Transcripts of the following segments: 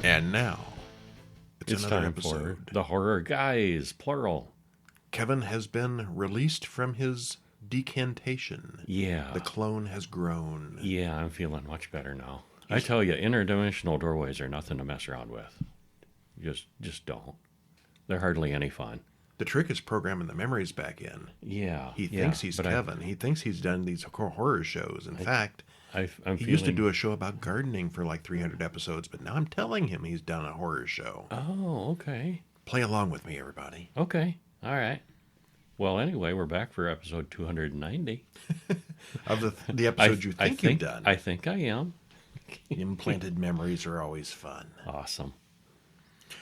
And now, it's another time episode. for the horror guys, plural. Kevin has been released from his decantation. Yeah. The clone has grown. Yeah, I'm feeling much better now. I tell you, interdimensional doorways are nothing to mess around with. Just don't. They're hardly any fun. The trick is programming the memories back in. Yeah. He thinks he's Kevin. He thinks he's done these horror shows. In fact, he used to do a show about gardening for like 300 episodes, but now I'm telling him he's done a horror show. Oh, okay. Play along with me, everybody. Okay. All right. Well, anyway, we're back for episode 290. Of the episodes you think you've done. I think I am. Implanted memories are always fun. Awesome.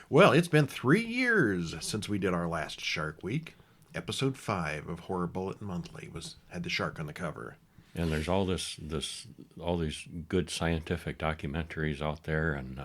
Well, it's been 3 years since we did our last Shark Week. Episode 5 of Horror Bulletin Monthly had the shark on the cover. And there's all these good scientific documentaries out there and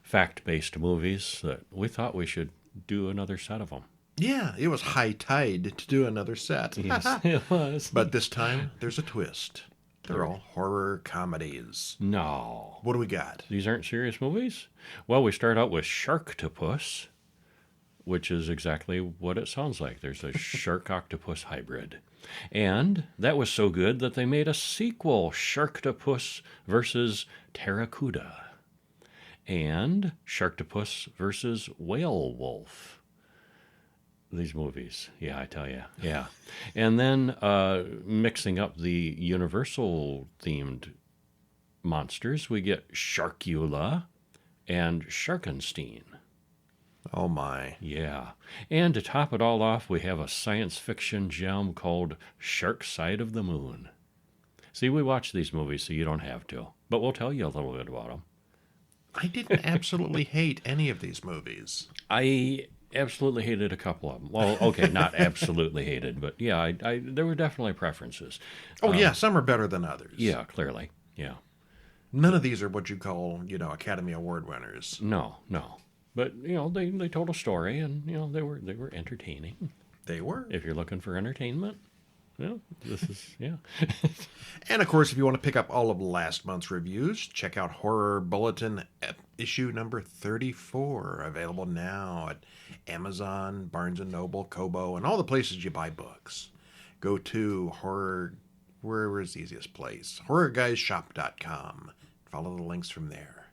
fact-based movies that we thought we should do another set of them. Yeah, it was high tide to do another set. Yes, it was. But this time, there's a twist. They're all horror comedies. No. What do we got? These aren't serious movies? Well, we start out with Sharktopus, which is exactly what it sounds like. There's a shark-octopus hybrid. And that was so good that they made a sequel, Sharktopus versus Pteracuda. And Sharktopus versus Whalewolf. These movies, yeah, I tell you, yeah. And then mixing up the Universal-themed monsters, we get Sharkula and Sharkenstein. Oh, my. Yeah. And to top it all off, we have a science fiction gem called Shark Side of the Moon. See, we watch these movies so you don't have to, but we'll tell you a little bit about them. I didn't absolutely hate any of these movies. I absolutely hated a couple of them. Well, okay, not absolutely hated, but yeah, there were definitely preferences. Oh, yeah, some are better than others. Yeah, clearly, yeah. None of these are what you call, Academy Award winners. No. But, they told a story, and, they were entertaining. They were. If you're looking for entertainment, this is, yeah. And, of course, if you want to pick up all of last month's reviews, check out Horror Bulletin issue number 34, available now at Amazon, Barnes & Noble, Kobo, and all the places you buy books. Go to where's the easiest place? HorrorGuysShop.com. Follow the links from there.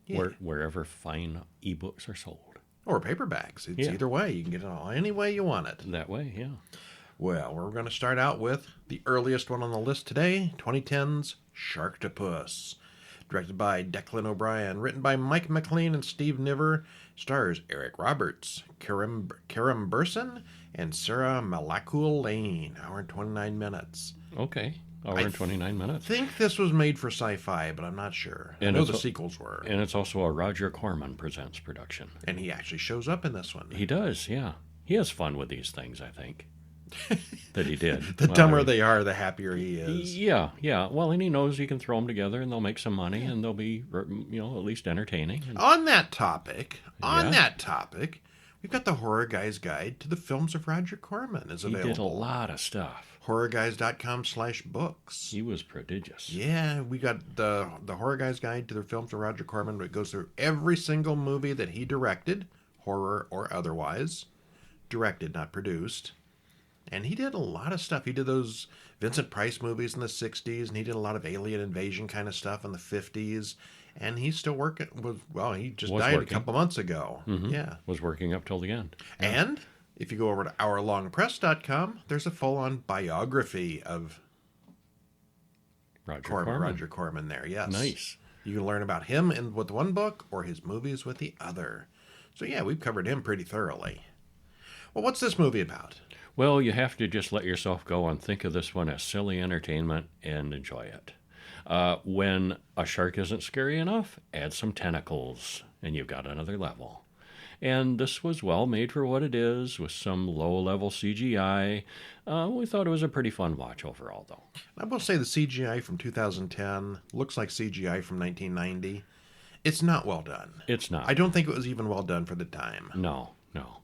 Yeah. Wherever fine ebooks are sold. Or paperbacks. It's either way. You can get it all any way you want it. That way, yeah. Well, we're going to start out with the earliest one on the list today, 2010's Sharktopus. Directed by Declan O'Brien, written by Mike McLean and Steve Niver, stars Eric Roberts, Karim Burson, and Sarah Malakul Lane. Hour and 29 minutes. Okay. Hour and 29 minutes. I think this was made for sci-fi, but I'm not sure. I know the sequels were. And it's also a Roger Corman Presents production. And he actually shows up in this one. He does, yeah. He has fun with these things, I think. That he did. The dumber they are, the happier he is. Yeah. Well, and he knows he can throw them together and they'll make some money and they'll be, at least entertaining. On that topic, we've got the Horror Guy's Guide to the Films of Roger Corman is available. He did a lot of stuff. HorrorGuys.com/books. He was prodigious. Yeah, we got the Horror Guy's Guide to the Films of Roger Corman. It goes through every single movie that he directed, horror or otherwise. Directed, not produced. And he did a lot of stuff. He did those Vincent Price movies in the 60s, and he did a lot of alien invasion kind of stuff in the 50s. And he's still working. He just died a couple months ago. Mm-hmm. Yeah. Was working up till the end. Yeah. And if you go over to OurLongPress.com, there's a full-on biography of Roger Corman there, yes. Nice. You can learn about him with one book or his movies with the other. So, yeah, we've covered him pretty thoroughly. Well, what's this movie about? Well, you have to just let yourself go and think of this one as silly entertainment and enjoy it. When a shark isn't scary enough, add some tentacles, and you've got another level. And this was well made for what it is, with some low-level CGI. We thought it was a pretty fun watch overall, though. I will say the CGI from 2010 looks like CGI from 1990. It's not well done. It's not. I don't think it was even well done for the time. No.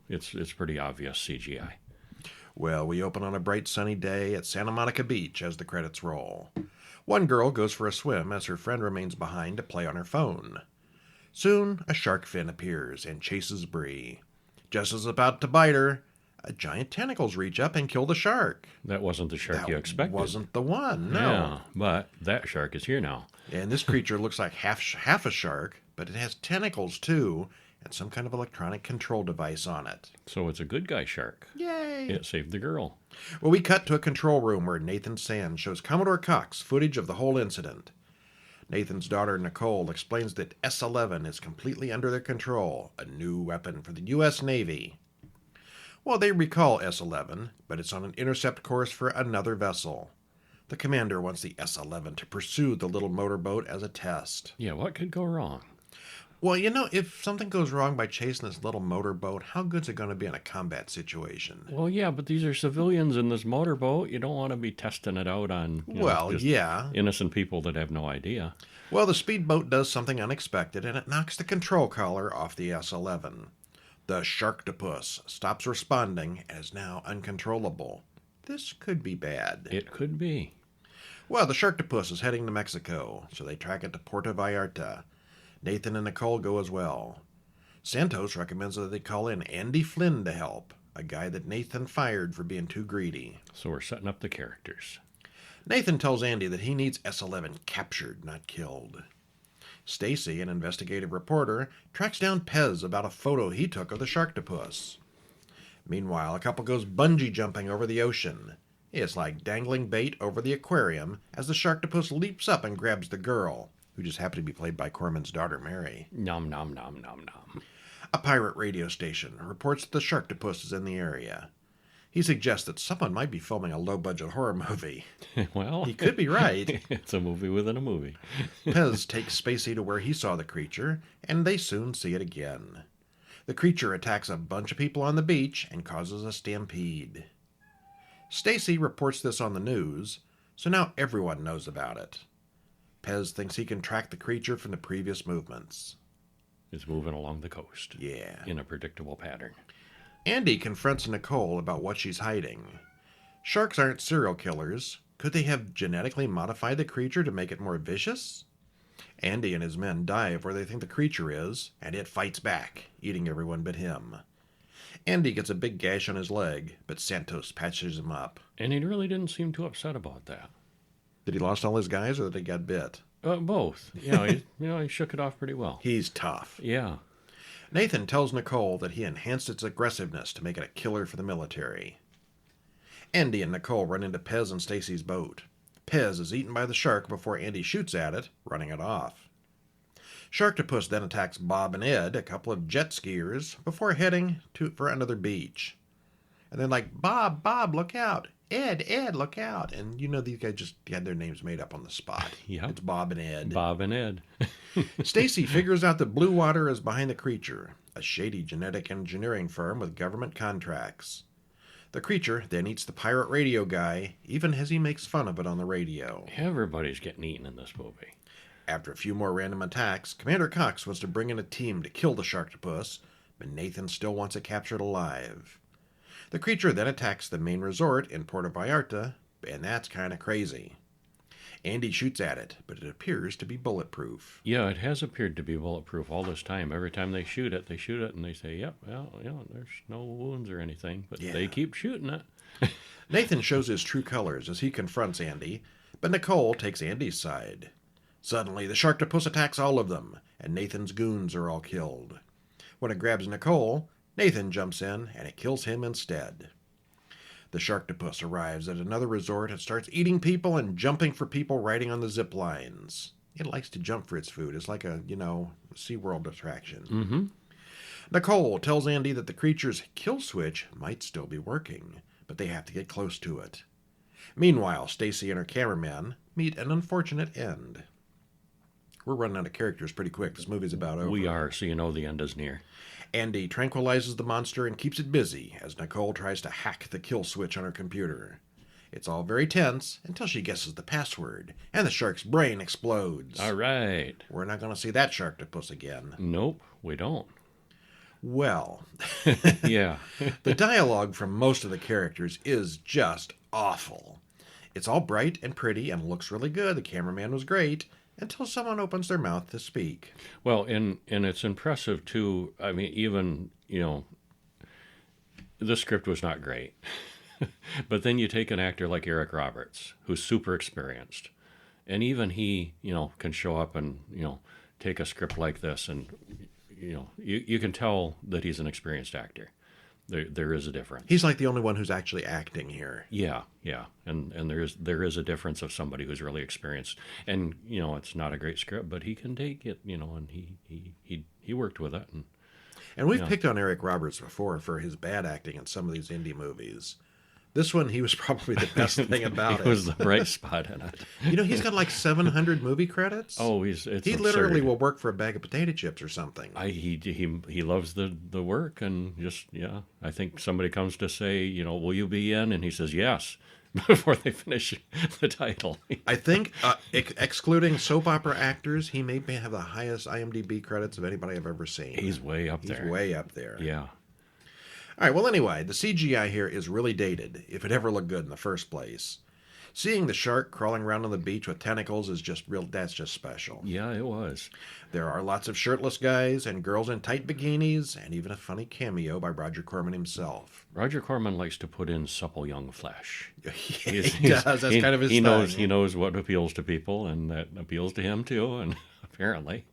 It's pretty obvious CGI. Well, we open on a bright sunny day at Santa Monica Beach as the credits roll. One girl goes for a swim as her friend remains behind to play on her phone. Soon, a shark fin appears and chases Bree. Just as about to bite her, giant tentacles reach up and kill the shark. That wasn't the shark you expected. Wasn't the one, no. Yeah, but that shark is here now. And this creature looks like half a shark, but it has tentacles too, and some kind of electronic control device on it. So it's a good guy shark. Yay! It saved the girl. Well, we cut to a control room where Nathan Sand shows Commodore Cox footage of the whole incident. Nathan's daughter, Nicole, explains that S-11 is completely under their control, a new weapon for the U.S. Navy. Well, they recall S-11, but it's on an intercept course for another vessel. The commander wants the S-11 to pursue the little motorboat as a test. Yeah, what could go wrong? Well, if something goes wrong by chasing this little motorboat, how good's it going to be in a combat situation? Well, yeah, but these are civilians in this motorboat. You don't want to be testing it out on yeah. innocent people that have no idea. Well, the speedboat does something unexpected, and it knocks the control collar off the S-11. The Sharktopus stops responding and is now uncontrollable. This could be bad. It could be. Well, the Sharktopus is heading to Mexico, so they track it to Puerto Vallarta. Nathan and Nicole go as well. Santos recommends that they call in Andy Flynn to help, a guy that Nathan fired for being too greedy. So we're setting up the characters. Nathan tells Andy that he needs S-11 captured, not killed. Stacy, an investigative reporter, tracks down Pez about a photo he took of the Sharktopus. Meanwhile, a couple goes bungee jumping over the ocean. It's like dangling bait over the aquarium as the Sharktopus leaps up and grabs the girl, who just happened to be played by Corman's daughter, Mary. Nom, nom, nom, nom, nom. A pirate radio station reports that the Sharktopus is in the area. He suggests that someone might be filming a low-budget horror movie. Well, he could be right. It's a movie within a movie. Pez takes Spacey to where he saw the creature, and they soon see it again. The creature attacks a bunch of people on the beach and causes a stampede. Stacy reports this on the news, so now everyone knows about it. Pez thinks he can track the creature from the previous movements. It's moving along the coast. Yeah. In a predictable pattern. Andy confronts Nicole about what she's hiding. Sharks aren't serial killers. Could they have genetically modified the creature to make it more vicious? Andy and his men dive where they think the creature is, and it fights back, eating everyone but him. Andy gets a big gash on his leg, but Santos patches him up. And he really didn't seem too upset about that. Did he lost all his guys, or that he got bit? Both. He shook it off pretty well. He's tough. Yeah. Nathan tells Nicole that he enhanced its aggressiveness to make it a killer for the military. Andy and Nicole run into Pez and Stacy's boat. Pez is eaten by the shark before Andy shoots at it, running it off. Sharktopus then attacks Bob and Ed, a couple of jet skiers, before heading for another beach. And they're like, Bob, look out. Ed, look out. And these guys just had their names made up on the spot. Yep. It's Bob and Ed. Bob and Ed. Stacy figures out that Blue Water is behind the creature, a shady genetic engineering firm with government contracts. The creature then eats the pirate radio guy, even as he makes fun of it on the radio. Everybody's getting eaten in this movie. After a few more random attacks, Commander Cox wants to bring in a team to kill the Sharktopus, but Nathan still wants it captured alive. The creature then attacks the main resort in Puerto Vallarta, and that's kind of crazy. Andy shoots at it, but it appears to be bulletproof. Yeah, it has appeared to be bulletproof all this time. Every time they shoot it, and they say, yep, well, there's no wounds or anything, but they keep shooting it. Nathan shows his true colors as he confronts Andy, but Nicole takes Andy's side. Suddenly, the Sharktopus attacks all of them, and Nathan's goons are all killed. When it grabs Nicole, Nathan jumps in, and it kills him instead. The Sharktopus arrives at another resort and starts eating people and jumping for people riding on the zip lines. It likes to jump for its food. It's like a, SeaWorld attraction. Mm-hmm. Nicole tells Andy that the creature's kill switch might still be working, but they have to get close to it. Meanwhile, Stacy and her cameraman meet an unfortunate end. We're running out of characters pretty quick. This movie's about over. We are, so the end is near. Andy tranquilizes the monster and keeps it busy as Nicole tries to hack the kill switch on her computer. It's all very tense until she guesses the password, and the shark's brain explodes. All right. We're not going to see that Sharktopus again. Nope, we don't. Well, yeah. The dialogue from most of the characters is just awful. It's all bright and pretty and looks really good. The cameraman was great until someone opens their mouth to speak. Well, and it's impressive too. I mean, even the script was not great, but then you take an actor like Eric Roberts, who's super experienced, and even he, can show up and take a script like this, and you can tell that he's an experienced actor. There is a difference. He's like the only one who's actually acting here. Yeah, and there is a difference of somebody who's really experienced, and it's not a great script, but he can take it, and he worked with it, and we've picked on Eric Roberts before for his bad acting in some of these indie movies. This one, he was probably the best thing about it. He was the bright spot in it. He's got like 700 movie credits. Oh, he absurd. Literally will work for a bag of potato chips or something. He loves the work, and I think somebody comes to say, will you be in? And he says yes before they finish the title. I think, excluding soap opera actors, he may have the highest IMDb credits of anybody I've ever seen. He's way up there. He's way up there. Yeah. All right, well, anyway, the CGI here is really dated, if it ever looked good in the first place. Seeing the shark crawling around on the beach with tentacles is that's just special. Yeah, it was. There are lots of shirtless guys and girls in tight bikinis, and even a funny cameo by Roger Corman himself. Roger Corman likes to put in supple young flesh. He does. That's kind of his thing. He knows what appeals to people, and that appeals to him too, and apparently.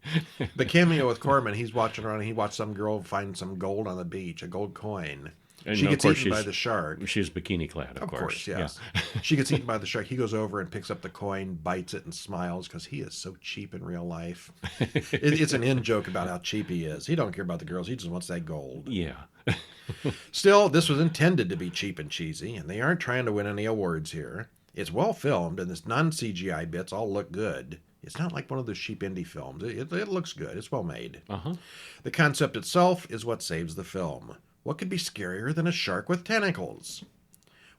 The cameo with Corman, he's watching around and he watched some girl find some gold on the beach, a gold coin. And she gets eaten by the shark. She's bikini clad, of course. Yes. Yeah. She gets eaten by the shark. He goes over and picks up the coin, bites it, and smiles because he is so cheap in real life. It's an in-joke about how cheap he is. He don't care about the girls. He just wants that gold. Yeah. Still, this was intended to be cheap and cheesy, and they aren't trying to win any awards here. It's well filmed, and this non-CGI bits all look good. It's not like one of those cheap indie films. It looks good. It's well made. Uh-huh. The concept itself is what saves the film. What could be scarier than a shark with tentacles?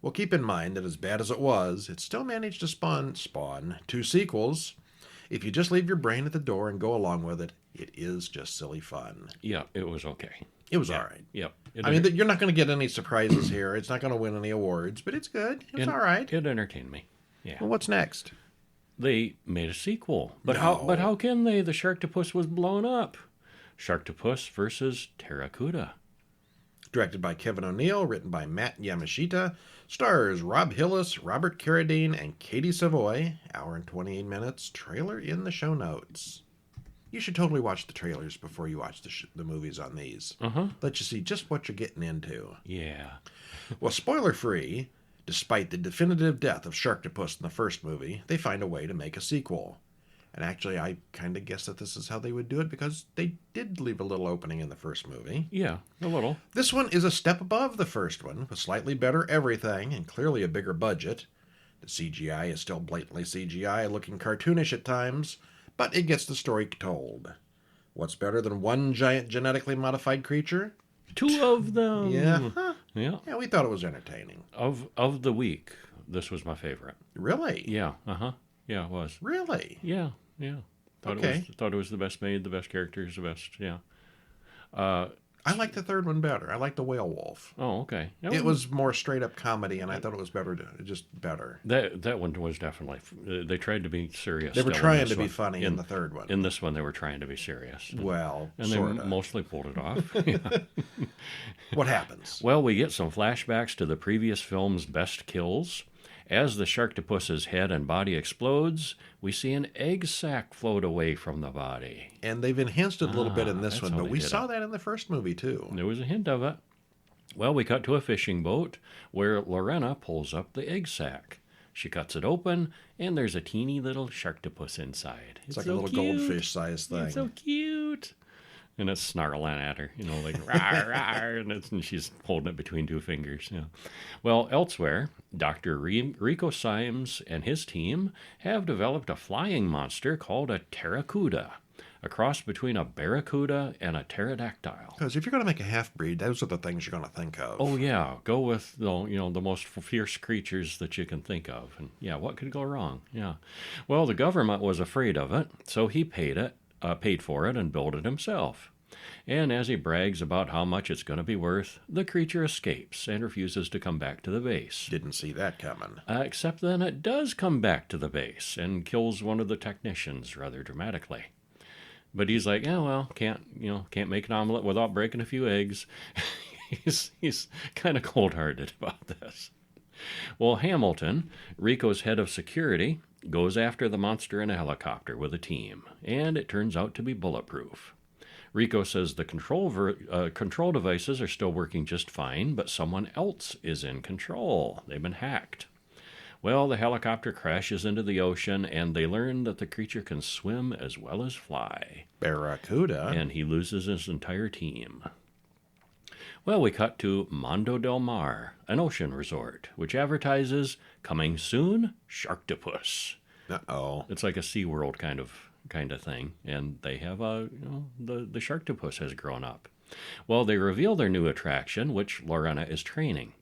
Well, keep in mind that as bad as it was, it still managed to spawn 2 sequels. If you just leave your brain at the door and go along with it, it is just silly fun. Yeah, it was okay. It was all right. Yep. You're not going to get any surprises here. It's not going to win any awards, but it's good. It's all right. It entertained me. Yeah. Well, what's next? They made a sequel. But No. how can they? The Sharktopus was blown up. Sharktopus versus Pteracuda. Directed by Kevin O'Neill, written by Matt Yamashita, stars Rob Hillis, Robert Carradine, and Katie Savoy. Hour and 28 minutes. Trailer in the show notes. You should totally watch the trailers before you watch the movies on these. Uh-huh. Let you see just what you're getting into. Yeah. Well, spoiler-free, despite the definitive death of Sharktopus in the first movie, they find a way to make a sequel. And actually, I kind of guess that this is how they would do it because they did leave a little opening in the first movie. Yeah, a little. This one is a step above the first one, with slightly better everything and clearly a bigger budget. The CGI is still blatantly CGI, looking cartoonish at times, but it gets the story told. What's better than one giant genetically modified creature? 2 of them. Yeah. Yeah. Yeah, we thought it was entertaining. Of the week, this was my favorite. Really? Yeah. Uh-huh. Yeah, it was. Really? Yeah. Thought it was the best made, the best characters, the best. Yeah. I like the third one better. I like the Whalewolf. Oh, okay. It was more straight up comedy, and I thought it was just better. That one was definitely. They tried to be serious. They were still trying to be funny in the third one. In this one, they were trying to be serious. Well, and sorta. they mostly pulled it off. Yeah. What happens? Well, we get some flashbacks to the previous film's best kills. As the Sharktopus's head and body explodes, we see an egg sac float away from the body. And they've enhanced it a little bit in this that's one, how but they we did saw it. that in the first movie, too. There was a hint of it. Well, we cut to a fishing boat where Lorena pulls up the egg sac. She cuts it open, and there's a teeny little Sharktopus inside. It's like a little goldfish-sized thing. It's so cute. And it's snarling at her, like, rawr, rawr, and she's holding it between 2 fingers. Yeah. Well, elsewhere, Dr. Rico Symes and his team have developed a flying monster called a Pteracuda, a cross between a barracuda and a pterodactyl. Because if you're going to make a half-breed, those are the things you're going to think of. Oh, yeah. Go with, the most fierce creatures that you can think of. And, yeah, what could go wrong? Yeah. Well, the government was afraid of it, so he paid for it and built it himself. And as he brags about how much it's going to be worth, the creature escapes and refuses to come back to the base. Didn't see that coming. Except then it does come back to the base and kills one of the technicians rather dramatically. But he's like, yeah, well, can't make an omelet without breaking a few eggs. he's kind of cold-hearted about this. Well, Hamilton, Rico's head of security, goes after the monster in a helicopter with a team, and it turns out to be bulletproof. Rico says the control devices are still working just fine, but someone else is in control. They've been hacked. Well, the helicopter crashes into the ocean, and they learn that the creature can swim as well as fly. Barracuda. And he loses his entire team. Well, we cut to Mondo del Mar, an ocean resort, which advertises, coming soon, Sharktopus. Uh-oh. It's like a SeaWorld kind of thing, and they have the Sharktopus has grown up. Well, they reveal their new attraction, which Lorena is training.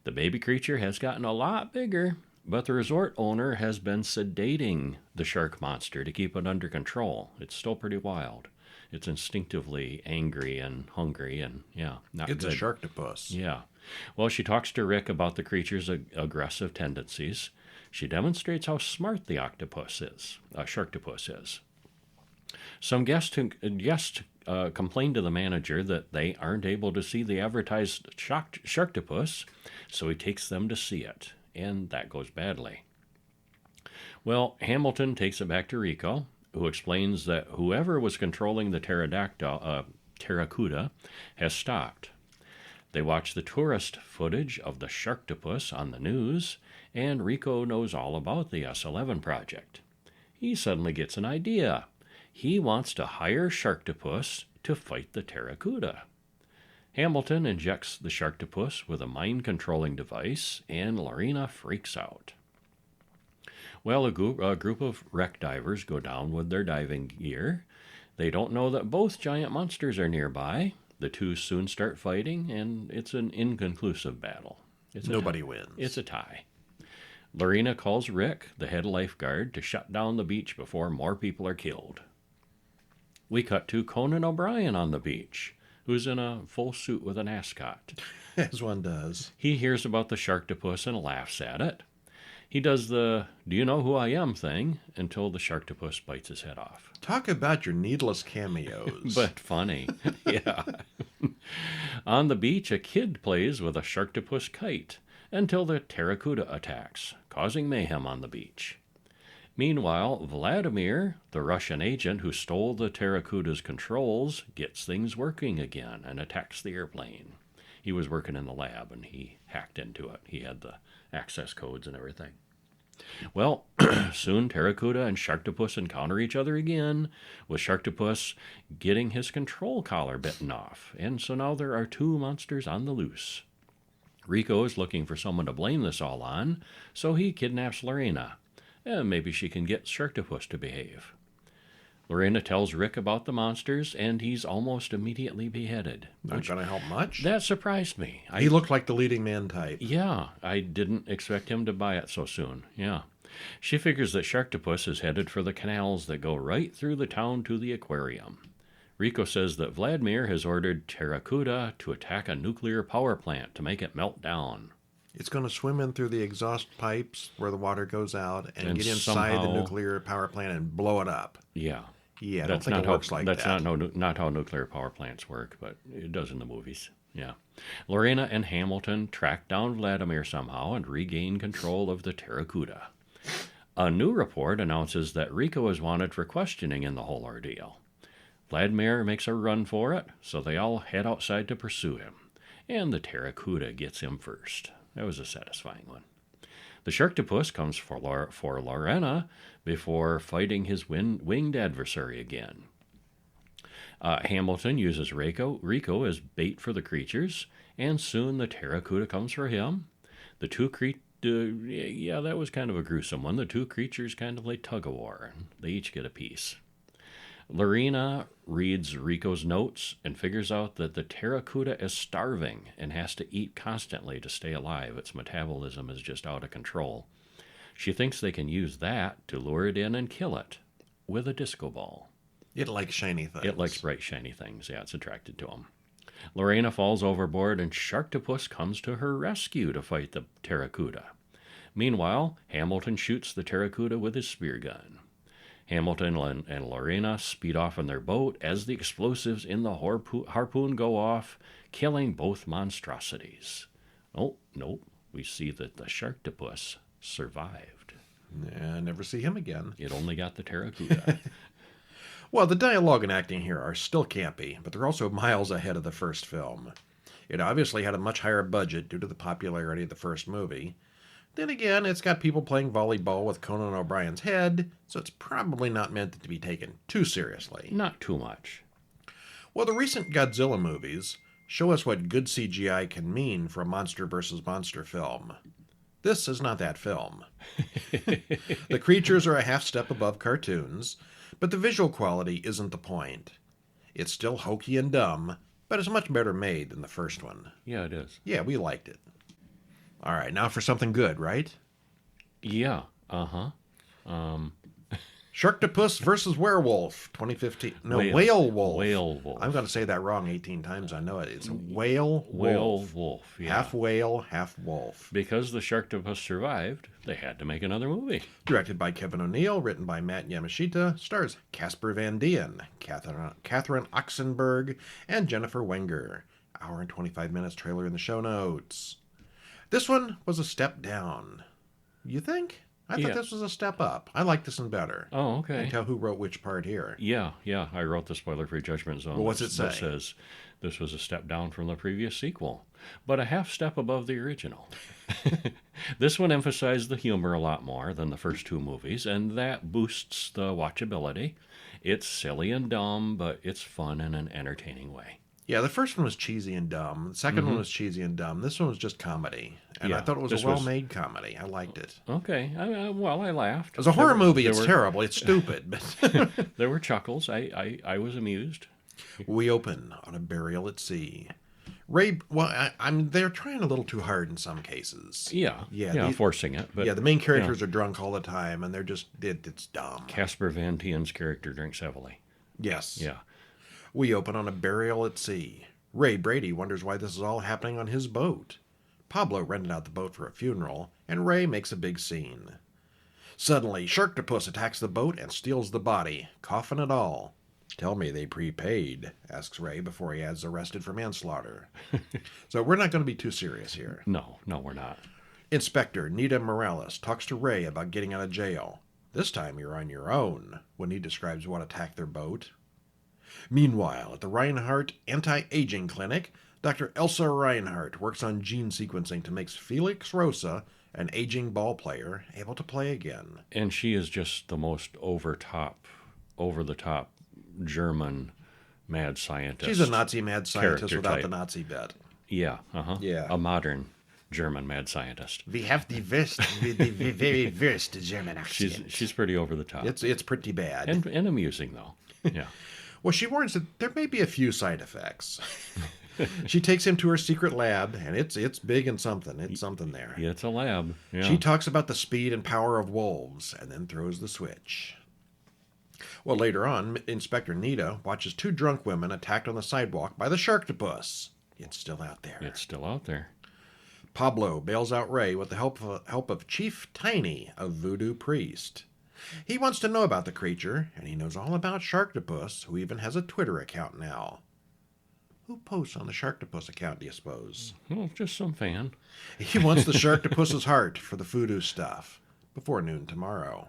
The baby creature has gotten a lot bigger, but the resort owner has been sedating the shark monster to keep it under control. It's still pretty wild. It's instinctively angry and hungry, and not It's good. a Sharktopus. Yeah. Well, she talks to Rick about the creature's aggressive tendencies. She demonstrates how smart the Sharktopus is. Some guests complain to the manager that they aren't able to see the advertised Sharktopus, so he takes them to see it, and that goes badly. Well, Hamilton takes it back to Rico, who explains that whoever was controlling the Pteracuda has stopped. They watch the tourist footage of the Sharktopus on the news, and Rico knows all about the S-11 project. He suddenly gets an idea. He wants to hire Sharktopus to fight the Pteracuda. Hamilton injects the Sharktopus with a mind-controlling device, and Lorena freaks out. Well, a group of wreck divers go down with their diving gear. They don't know that both giant monsters are nearby. The two soon start fighting, and it's an inconclusive battle. Nobody wins. It's a tie. Lorena calls Rick, the head lifeguard, to shut down the beach before more people are killed. We cut to Conan O'Brien on the beach, who's in a full suit with an ascot. As one does. He hears about the Sharktopus and laughs at it. He does the "do you know who I am" thing until the Sharktopus bites his head off. Talk about your needless cameos. But funny. Yeah. On the beach, a kid plays with a Sharktopus kite until the Pteracuda attacks, causing mayhem on the beach. Meanwhile, Vladimir, the Russian agent who stole the Pteracuda's controls, gets things working again and attacks the airplane. He was working in the lab and he hacked into it. He had the access codes and everything. Well, soon Pteracuda and Sharktopus encounter each other again, with Sharktopus getting his control collar bitten off, and so now there are two monsters on the loose. Rico is looking for someone to blame this all on, so he kidnaps Lorena. Maybe she can get Sharktopus to behave. Lorena tells Rick about the monsters, and he's almost immediately beheaded. Not going to help much. That surprised me. He looked like the leading man type. Yeah, I didn't expect him to buy it so soon. Yeah. She figures that Sharktopus is headed for the canals that go right through the town to the aquarium. Rico says that Vladimir has ordered Pteracuda to attack a nuclear power plant to make it melt down. It's going to swim in through the exhaust pipes where the water goes out and get inside the nuclear power plant and blow it up. Yeah. Yeah, I don't think it works like that. That's not how nuclear power plants work, but it does in the movies. Yeah. Lorena and Hamilton track down Vladimir somehow and regain control of the Pteracuda. A new report announces that Rico is wanted for questioning in the whole ordeal. Vladimir makes a run for it, so they all head outside to pursue him. And the Pteracuda gets him first. That was a satisfying one. The Sharktopus comes for Lorena before fighting his winged adversary again. Hamilton uses Rico as bait for the creatures, and soon the Pteracuda comes for him. The two that was kind of a gruesome one. The two creatures kind of like tug-of-war, and they each get a piece. Lorena reads Rico's notes and figures out that the Pteracuda is starving and has to eat constantly to stay alive. Its metabolism is just out of control. She thinks they can use that to lure it in and kill it with a disco ball. It likes shiny things. It likes bright, shiny things. Yeah, it's attracted to them. Lorena falls overboard, and Sharktopus comes to her rescue to fight the Pteracuda. Meanwhile, Hamilton shoots the Pteracuda with his spear gun. Hamilton and Lorena speed off in their boat as the explosives in the harpoon go off, killing both monstrosities. Oh, no, we see that the Sharktopus survived. Yeah, never see him again. It only got the Pteracuda. Well, the dialogue and acting here are still campy, but they're also miles ahead of the first film. It obviously had a much higher budget due to the popularity of the first movie. Then again, it's got people playing volleyball with Conan O'Brien's head, so it's probably not meant to be taken too seriously. Not too much. Well, the recent Godzilla movies show us what good CGI can mean for a monster versus monster film. This is not that film. The creatures are a half step above cartoons, but the visual quality isn't the point. It's still hokey and dumb, but it's much better made than the first one. Yeah, it is. Yeah, we liked it. All right, now for something good, right? Yeah, uh-huh. Sharktopus versus Whalewolf, 2015. No, Whalewolf. Whalewolf. I'm going to say that wrong 18 times. I know it. It's a whale wolf. Whalewolf, yeah. Half whale, half wolf. Because the Sharktopus survived, they had to make another movie. Directed by Kevin O'Neill, written by Matt Yamashita, stars Casper Van Dien, Catherine Oxenberg, and Jennifer Wenger. Hour and 25 minutes trailer in the show notes. This one was a step down. You think? I thought this was a step up. I like this one better. Oh, okay. I can tell who wrote which part here. Yeah. I wrote the spoiler-free judgment zone. Well, what's it say? That says this was a step down from the previous sequel, but a half step above the original. This one emphasized the humor a lot more than the first two movies, and that boosts the watchability. It's silly and dumb, but it's fun in an entertaining way. Yeah, the first one was cheesy and dumb. The second one was cheesy and dumb. This one was just comedy. And I thought it was a well-made comedy. I liked it. Okay. I laughed. As a horror movie, it's terrible. It's stupid. But there were chuckles. I was amused. We open on a burial at sea. Ray, well, they're trying a little too hard in some cases. Yeah, forcing it. But, the main characters are drunk all the time, and they're just, it's dumb. Casper Van Dien's character drinks heavily. Yes. Yeah. We open on a burial at sea. Ray Brady wonders why this is all happening on his boat. Pablo rented out the boat for a funeral, and Ray makes a big scene. Suddenly, Sharktopus attacks the boat and steals the body, coffin and all. Tell me they prepaid, asks Ray before he is arrested for manslaughter. So we're not going to be too serious here. No, we're not. Inspector Nita Morales talks to Ray about getting out of jail. This time you're on your own, when he describes what attacked their boat. Meanwhile, at the Reinhardt Anti-Aging Clinic, Dr. Elsa Reinhardt works on gene sequencing to make Felix Rosa, an aging ball player, able to play again. And she is just the most over-the-top German mad scientist. She's a Nazi mad scientist without the Nazi bit. Yeah, Yeah. A modern German mad scientist. We have the very worst German accent. She's pretty over the top. It's pretty bad. And amusing, though. Yeah. Well, she warns that there may be a few side effects. She takes him to her secret lab, and it's big and something. It's something there. Yeah, it's a lab. Yeah. She talks about the speed and power of wolves, and then throws the switch. Well, later on, Inspector Nita watches two drunk women attacked on the sidewalk by the Sharktopus. It's still out there. It's still out there. Pablo bails out Ray with the help of Chief Tiny, a voodoo priest. He wants to know about the creature, and he knows all about Sharktopus, who even has a Twitter account now. Who posts on the Sharktopus account, do you suppose? Well, just some fan. He wants the Sharktopus's heart for the voodoo stuff before noon tomorrow.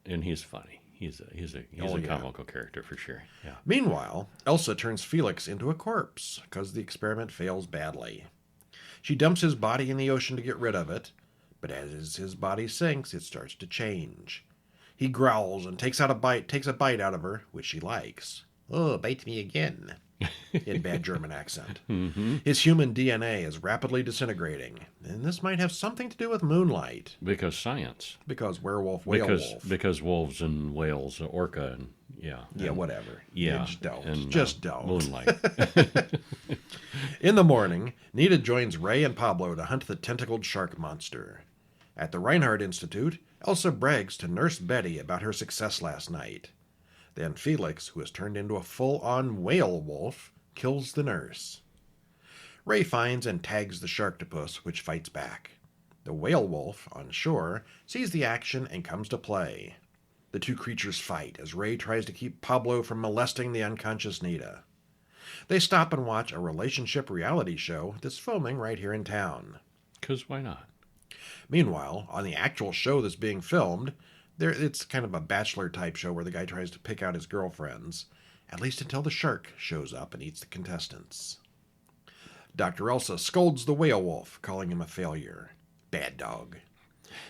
And he's funny. He's a comical character for sure. Yeah. Meanwhile, Elsa turns Felix into a corpse because the experiment fails badly. She dumps his body in the ocean to get rid of it, but as his body sinks, it starts to change. He growls and takes a bite out of her, which she likes. Oh, bite me again, in bad German accent. Mm-hmm. His human DNA is rapidly disintegrating, and this might have something to do with moonlight. Because science. Because Whalewolf. Because wolves and whales, orca, and yeah. Yeah, whatever. Yeah. Just don't. Moonlight. In the morning, Nita joins Ray and Pablo to hunt the tentacled shark monster. At the Reinhardt Institute, Elsa brags to Nurse Betty about her success last night. Then Felix, who has turned into a full-on whale wolf, kills the nurse. Ray finds and tags the Sharktopus, which fights back. The whale wolf, on shore, sees the action and comes to play. The two creatures fight as Ray tries to keep Pablo from molesting the unconscious Nita. They stop and watch a relationship reality show that's filming right here in town. 'Cause why not? Meanwhile, on the actual show that's being filmed, it's kind of a bachelor-type show where the guy tries to pick out his girlfriends, at least until the shark shows up and eats the contestants. Dr. Elsa scolds the whale wolf, calling him a failure. Bad dog.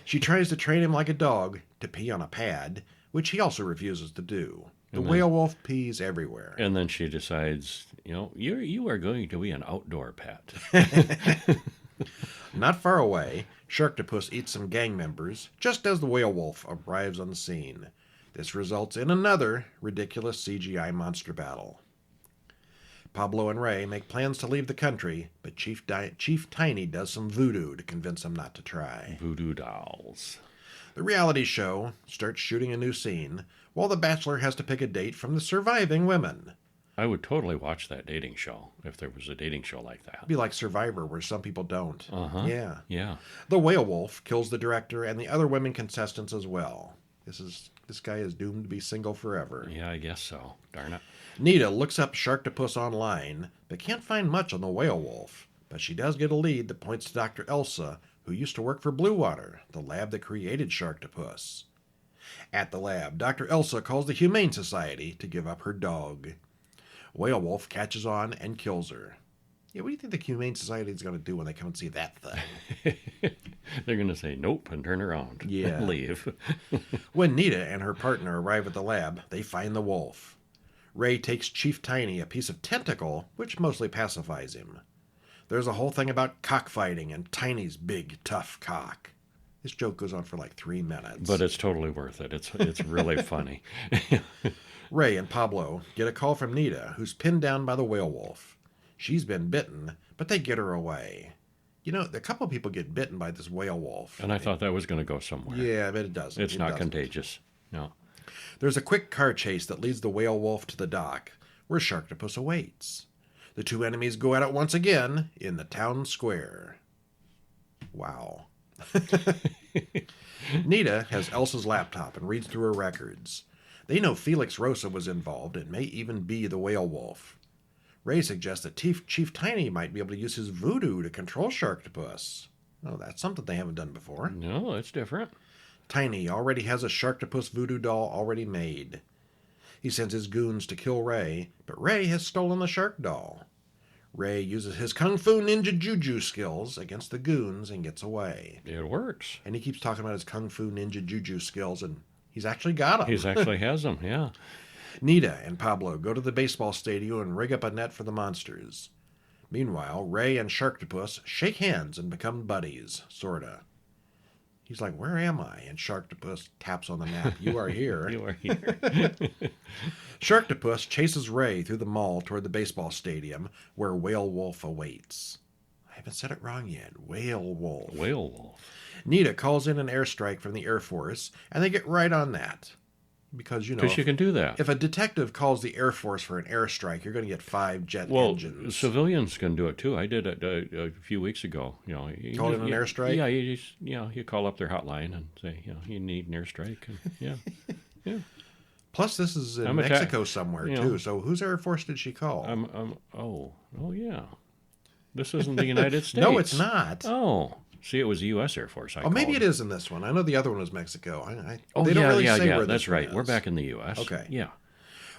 She tries to train him like a dog to pee on a pad, which he also refuses to do. The whale wolf pees everywhere. And then she decides, you are going to be an outdoor pet. Not far away, Sharktopus eats some gang members just as the whale wolf arrives on the scene. This results in another ridiculous CGI monster battle. Pablo and Ray make plans to leave the country, but Chief Tiny does some voodoo to convince them not to try. Voodoo dolls. The reality show starts shooting a new scene, while the bachelor has to pick a date from the surviving women. I would totally watch that dating show if there was a dating show like that. It'd be like Survivor, where some people don't. Uh-huh. Yeah. Yeah. The whale wolf kills the director and the other women contestants as well. This guy is doomed to be single forever. Yeah, I guess so. Darn it. Nita looks up Sharktopus online, but can't find much on the whale wolf. But she does get a lead that points to Dr. Elsa, who used to work for Blue Water, the lab that created Sharktopus. At the lab, Dr. Elsa calls the Humane Society to give up her dog. Whale wolf catches on and kills her. Yeah, what do you think the Humane Society is going to do when they come and see that thing? They're going to say nope and turn around. Yeah. And leave. When Nita and her partner arrive at the lab, they find the wolf. Ray takes Chief Tiny a piece of tentacle, which mostly pacifies him. There's a whole thing about cockfighting and Tiny's big, tough cock. This joke goes on for like 3 minutes. But it's totally worth it. It's really funny. Ray and Pablo get a call from Nita, who's pinned down by the whale wolf. She's been bitten, but they get her away. A couple of people get bitten by this whale wolf. And I thought that was going to go somewhere. Yeah, but it doesn't. It's not contagious. No. There's a quick car chase that leads the whale wolf to the dock, where Sharktopus awaits. The two enemies go at it once again in the town square. Wow. Nita has Elsa's laptop and reads through her records. They know Felix Rosa was involved and may even be the whale wolf. Ray suggests that Chief Tiny might be able to use his voodoo to control Sharktopus. Oh, that's something they haven't done before. No, it's different. Tiny already has a Sharktopus voodoo doll already made. He sends his goons to kill Ray, but Ray has stolen the shark doll. Ray uses his Kung Fu Ninja Juju skills against the goons and gets away. It works. And he keeps talking about his Kung Fu Ninja Juju skills, and he's actually got them. He actually has them, yeah. Nita and Pablo go to the baseball stadium and rig up a net for the monsters. Meanwhile, Ray and Sharktopus shake hands and become buddies, sorta. He's like, "Where am I?" And Sharktopus taps on the map. "You are here." You are here. Sharktopus chases Ray through the mall toward the baseball stadium, where Whale Wolf awaits. I haven't said it wrong yet. Whale Wolf. Whale wolf. Nita calls in an airstrike from the Air Force, and they get right on that. Because, you can do that. If a detective calls the Air Force for an airstrike, you're going to get 5 jet engines. Civilians can do it too. I did it a few weeks ago. Called in an airstrike? Yeah, you call up their hotline and say, you need an airstrike. And, yeah. Plus, this is in Mexico somewhere too. So, whose Air Force did she call? Oh yeah. This isn't the United States. No, it's not. Oh. See, it was the U.S. Air Force. Maybe it is in this one. I know the other one was Mexico. They don't really say where that's right. We're back in the U.S. Okay. Yeah.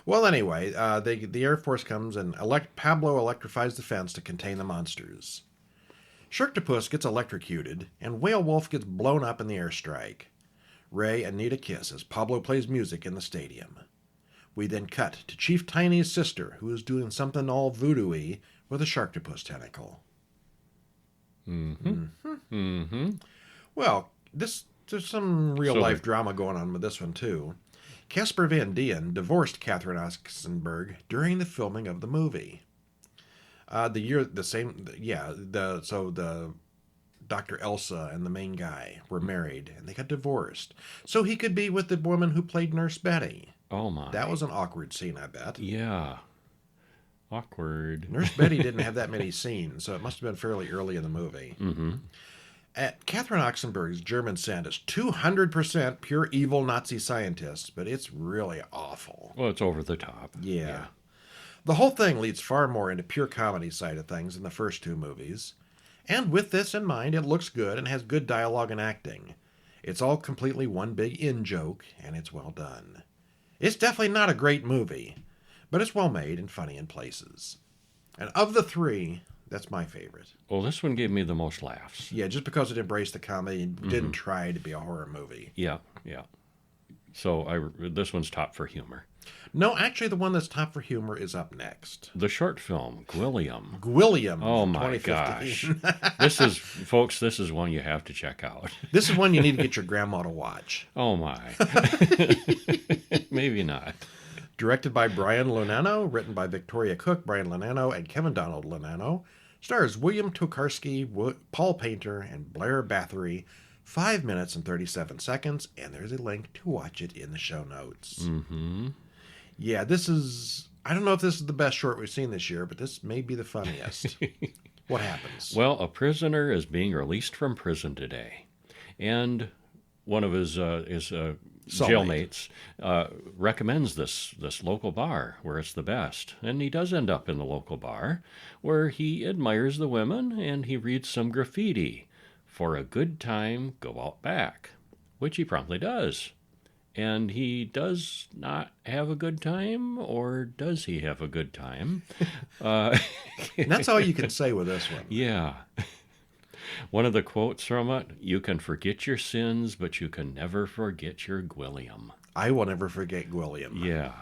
Well, anyway, the Air Force comes and Pablo electrifies the fence to contain the monsters. Sharktopus gets electrocuted, and Whale Wolf gets blown up in the airstrike. Ray and Nita kiss as Pablo plays music in the stadium. We then cut to Chief Tiny's sister, who is doing something all voodoo-y with a Sharktopus tentacle. Well, there's some real-life drama going on with this one, too. Casper Van Dien divorced Catherine Oxenberg during the filming of the movie. The Dr. Elsa and the main guy were married, and they got divorced, so he could be with the woman who played Nurse Betty. Oh, my. That was an awkward scene, I bet. Yeah. Awkward. Nurse Betty didn't have that many scenes, so it must have been fairly early in the movie. Mm-hmm. Catherine Oxenberg's German Sand is 200% pure evil Nazi scientists, but it's really awful. Well, it's over the top. Yeah. The whole thing leads far more into pure comedy side of things than the first two movies. And with this in mind, it looks good and has good dialogue and acting. It's all completely one big in-joke, and it's well done. It's definitely not a great movie, but it's well made and funny in places. And of the three, that's my favorite. Well, this one gave me the most laughs. Yeah, just because it embraced the comedy and didn't try to be a horror movie. Yeah. So this one's top for humor. No, actually, the one that's top for humor is up next. The short film, Gwilliam. Oh my gosh. This is one you have to check out. This is one you need to get your grandma to watch. Oh, my. Maybe not. Directed by Brian Lonano, written by Victoria Cook, Brian Lonano, and Kevin Donald Lonano. Stars William Tokarski, Paul Painter, and Blair Bathory. 5 minutes and 37 seconds, and there's a link to watch it in the show notes. Mm-hmm. Yeah, this is... I don't know if this is the best short we've seen this year, but this may be the funniest. What happens? Well, a prisoner is being released from prison today, and one of his jailmates recommends this local bar where it's the best, and he does end up in the local bar where he admires the women and he reads some graffiti. For a good time, go out back, which he promptly does. And he does not have a good time, or does he have a good time? And that's all you can say with this one. Yeah. One of the quotes from it, "You can forget your sins, but you can never forget your Gwilliam." I will never forget Gwilliam. Yeah.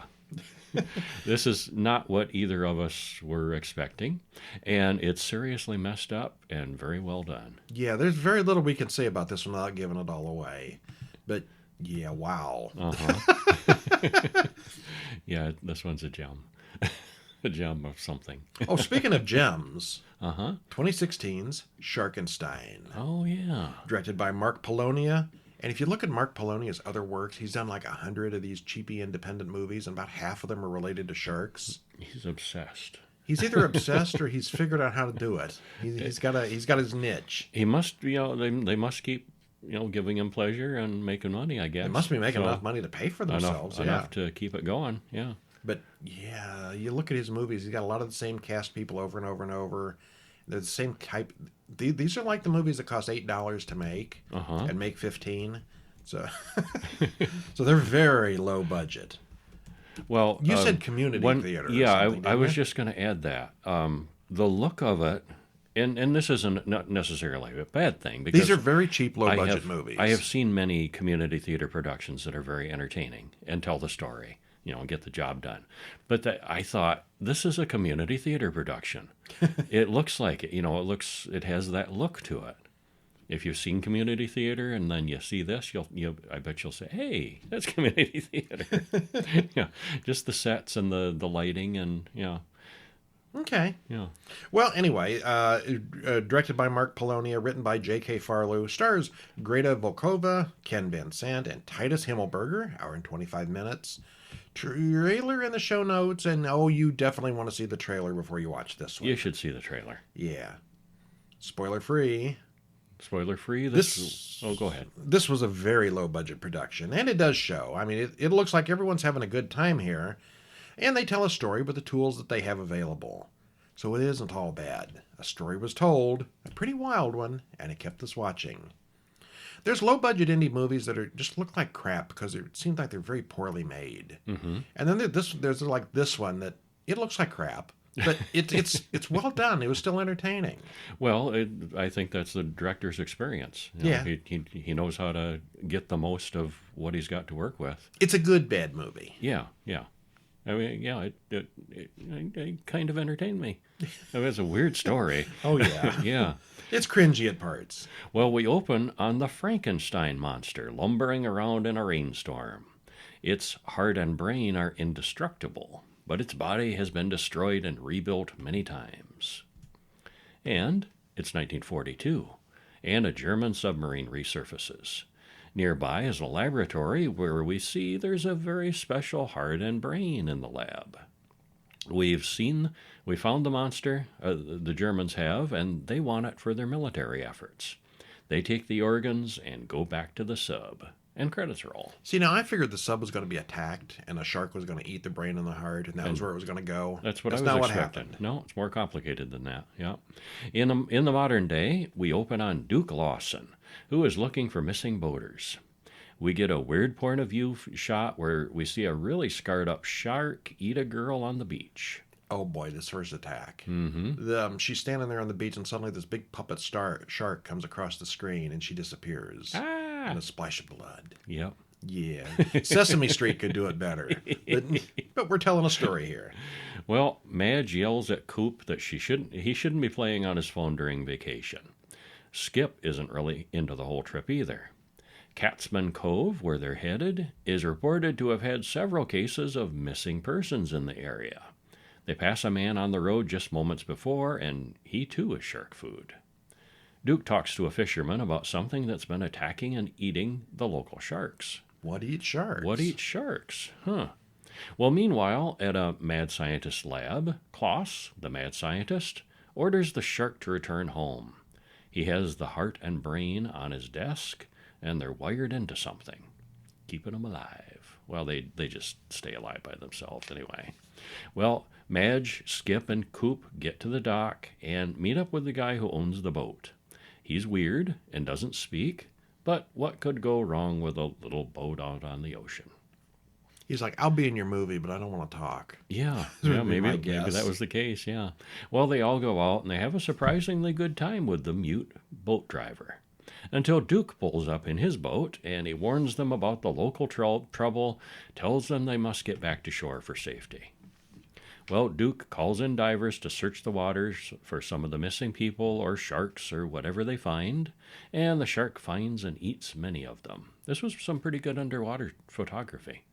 This is not what either of us were expecting, and it's seriously messed up and very well done. Yeah, there's very little we can say about this one without giving it all away. But, yeah, wow. Uh-huh. Yeah, this one's a gem. A gem of something. Oh, speaking of gems, Uh-huh. 2016's Sharkenstein. Oh, yeah. Directed by Mark Polonia. And if you look at Mark Polonia's other works, he's done like 100 of these cheapy independent movies, and about half of them are related to sharks. He's obsessed. He's either obsessed or he's figured out how to do it. He's got his niche. He must, they must keep, giving him pleasure and making money, I guess. They must be making enough money to pay for themselves. Enough to keep it going, yeah. But, yeah, you look at his movies, he's got a lot of the same cast people over and over and over. They're the same type. These are like the movies that cost $8 to make and make 15. So, so they're very low budget. Well, you said community theater. Yeah, I was just going to add that. The look of it, and this isn't not necessarily a bad thing, because these are very cheap, low budget movies. I have seen many community theater productions that are very entertaining and tell the story, and get the job done. But I thought, this is a community theater production. It looks like it. It has that look to it. If you've seen community theater and then you see this, I bet you'll say, "Hey, that's community theater." Yeah, just the sets and the lighting and Okay. Yeah. Well, anyway, directed by Mark Polonia, written by J.K. Farlow, stars Greta Volkova, Ken Van Sant, and Titus Himmelberger. Hour and 25 minutes. Trailer in the show notes, and you definitely want to see the trailer before you watch this one. You should see the trailer. Yeah. Spoiler free. Spoiler free. Go ahead. This was a very low budget production, and it does show. I mean, it looks like everyone's having a good time here, and they tell a story with the tools that they have available. So it isn't all bad. A story was told, a pretty wild one, and it kept us watching. There's low-budget indie movies that just look like crap because it seems like they're very poorly made. Mm-hmm. And then there's like this one that it looks like crap, but it's well done. It was still entertaining. Well, I think that's the director's experience. Yeah. He knows how to get the most of what he's got to work with. It's a good bad movie. Yeah. I mean, yeah, it kind of entertained me. It was a weird story. Oh, yeah. Yeah. It's cringy at parts. Well, we open on the Frankenstein monster lumbering around in a rainstorm. Its heart and brain are indestructible, but its body has been destroyed and rebuilt many times. And it's 1942, and a German submarine resurfaces. Nearby is a laboratory where we see there's a very special heart and brain in the lab. We found the monster, the Germans have, and they want it for their military efforts. They take the organs and go back to the sub. And credits roll. See, now I figured the sub was going to be attacked and a shark was going to eat the brain and the heart, and that was where it was going to go. That's what I was not expecting. What happened. No, it's more complicated than that. Yeah. In the modern day, we open on Duke Lawson, who is looking for missing boaters. We get a weird point of view shot where we see a really scarred up shark eat a girl on the beach. Oh boy, this first attack. Mm-hmm. She's standing there on the beach, and suddenly this big puppet shark comes across the screen, and she disappears. And a splash of blood. Yep. Yeah. Sesame Street could do it better. But we're telling a story here. Well, Madge yells at Coop that he shouldn't be playing on his phone during vacation. Skip isn't really into the whole trip either. Catsman Cove, where they're headed, is reported to have had several cases of missing persons in the area. They pass a man on the road just moments before, and he too is shark food. Duke talks to a fisherman about something that's been attacking and eating the local sharks. What eats sharks? What eats sharks? Huh. Well, meanwhile, at a mad scientist lab, Klaus, the mad scientist, orders the shark to return home. He has the heart and brain on his desk, and they're wired into something, keeping them alive. Well, they just stay alive by themselves anyway. Well, Madge, Skip, and Coop get to the dock and meet up with the guy who owns the boat. He's weird and doesn't speak, but what could go wrong with a little boat out on the ocean? He's like, I'll be in your movie, but I don't want to talk. Yeah, maybe that was the case, yeah. Well, they all go out, and they have a surprisingly good time with the mute boat driver. Until Duke pulls up in his boat, and he warns them about the local trouble, tells them they must get back to shore for safety. Well, Duke calls in divers to search the waters for some of the missing people or sharks or whatever they find, and the shark finds and eats many of them. This was some pretty good underwater photography.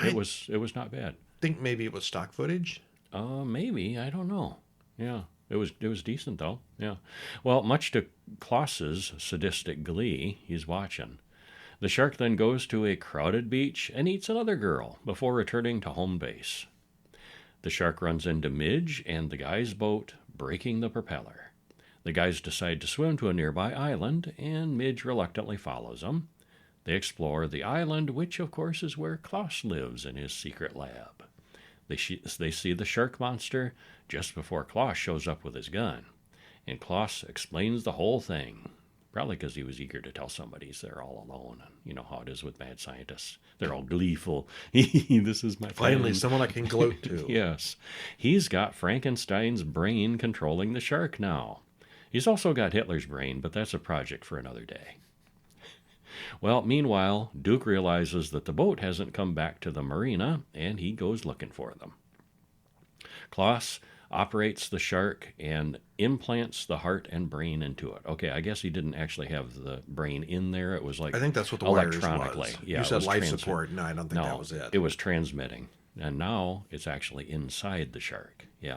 It was not bad. Think maybe it was stock footage? Maybe, I don't know. Yeah, it was decent though. Yeah. Well, much to Klaus's sadistic glee, he's watching. The shark then goes to a crowded beach and eats another girl before returning to home base. The shark runs into Midge and the guy's boat, breaking the propeller. The guys decide to swim to a nearby island, and Midge reluctantly follows them. They explore the island, which, of course, is where Klaus lives in his secret lab. They see the shark monster just before Klaus shows up with his gun, and Klaus explains the whole thing. Probably because he was eager to tell somebody he's there all alone. You know how it is with mad scientists. They're all gleeful. This is my plan. Finally, someone I can gloat to. Yes. He's got Frankenstein's brain controlling the shark now. He's also got Hitler's brain, but that's a project for another day. Well, meanwhile, Duke realizes that the boat hasn't come back to the marina, and he goes looking for them. Klaus operates the shark and implants the heart and brain into it. Okay, I guess he didn't actually have the brain in there. It was like I think that's what the wires electronically. was. Yeah, you said life support. No, I don't think that was it. It was transmitting, and now it's actually inside the shark. Yeah.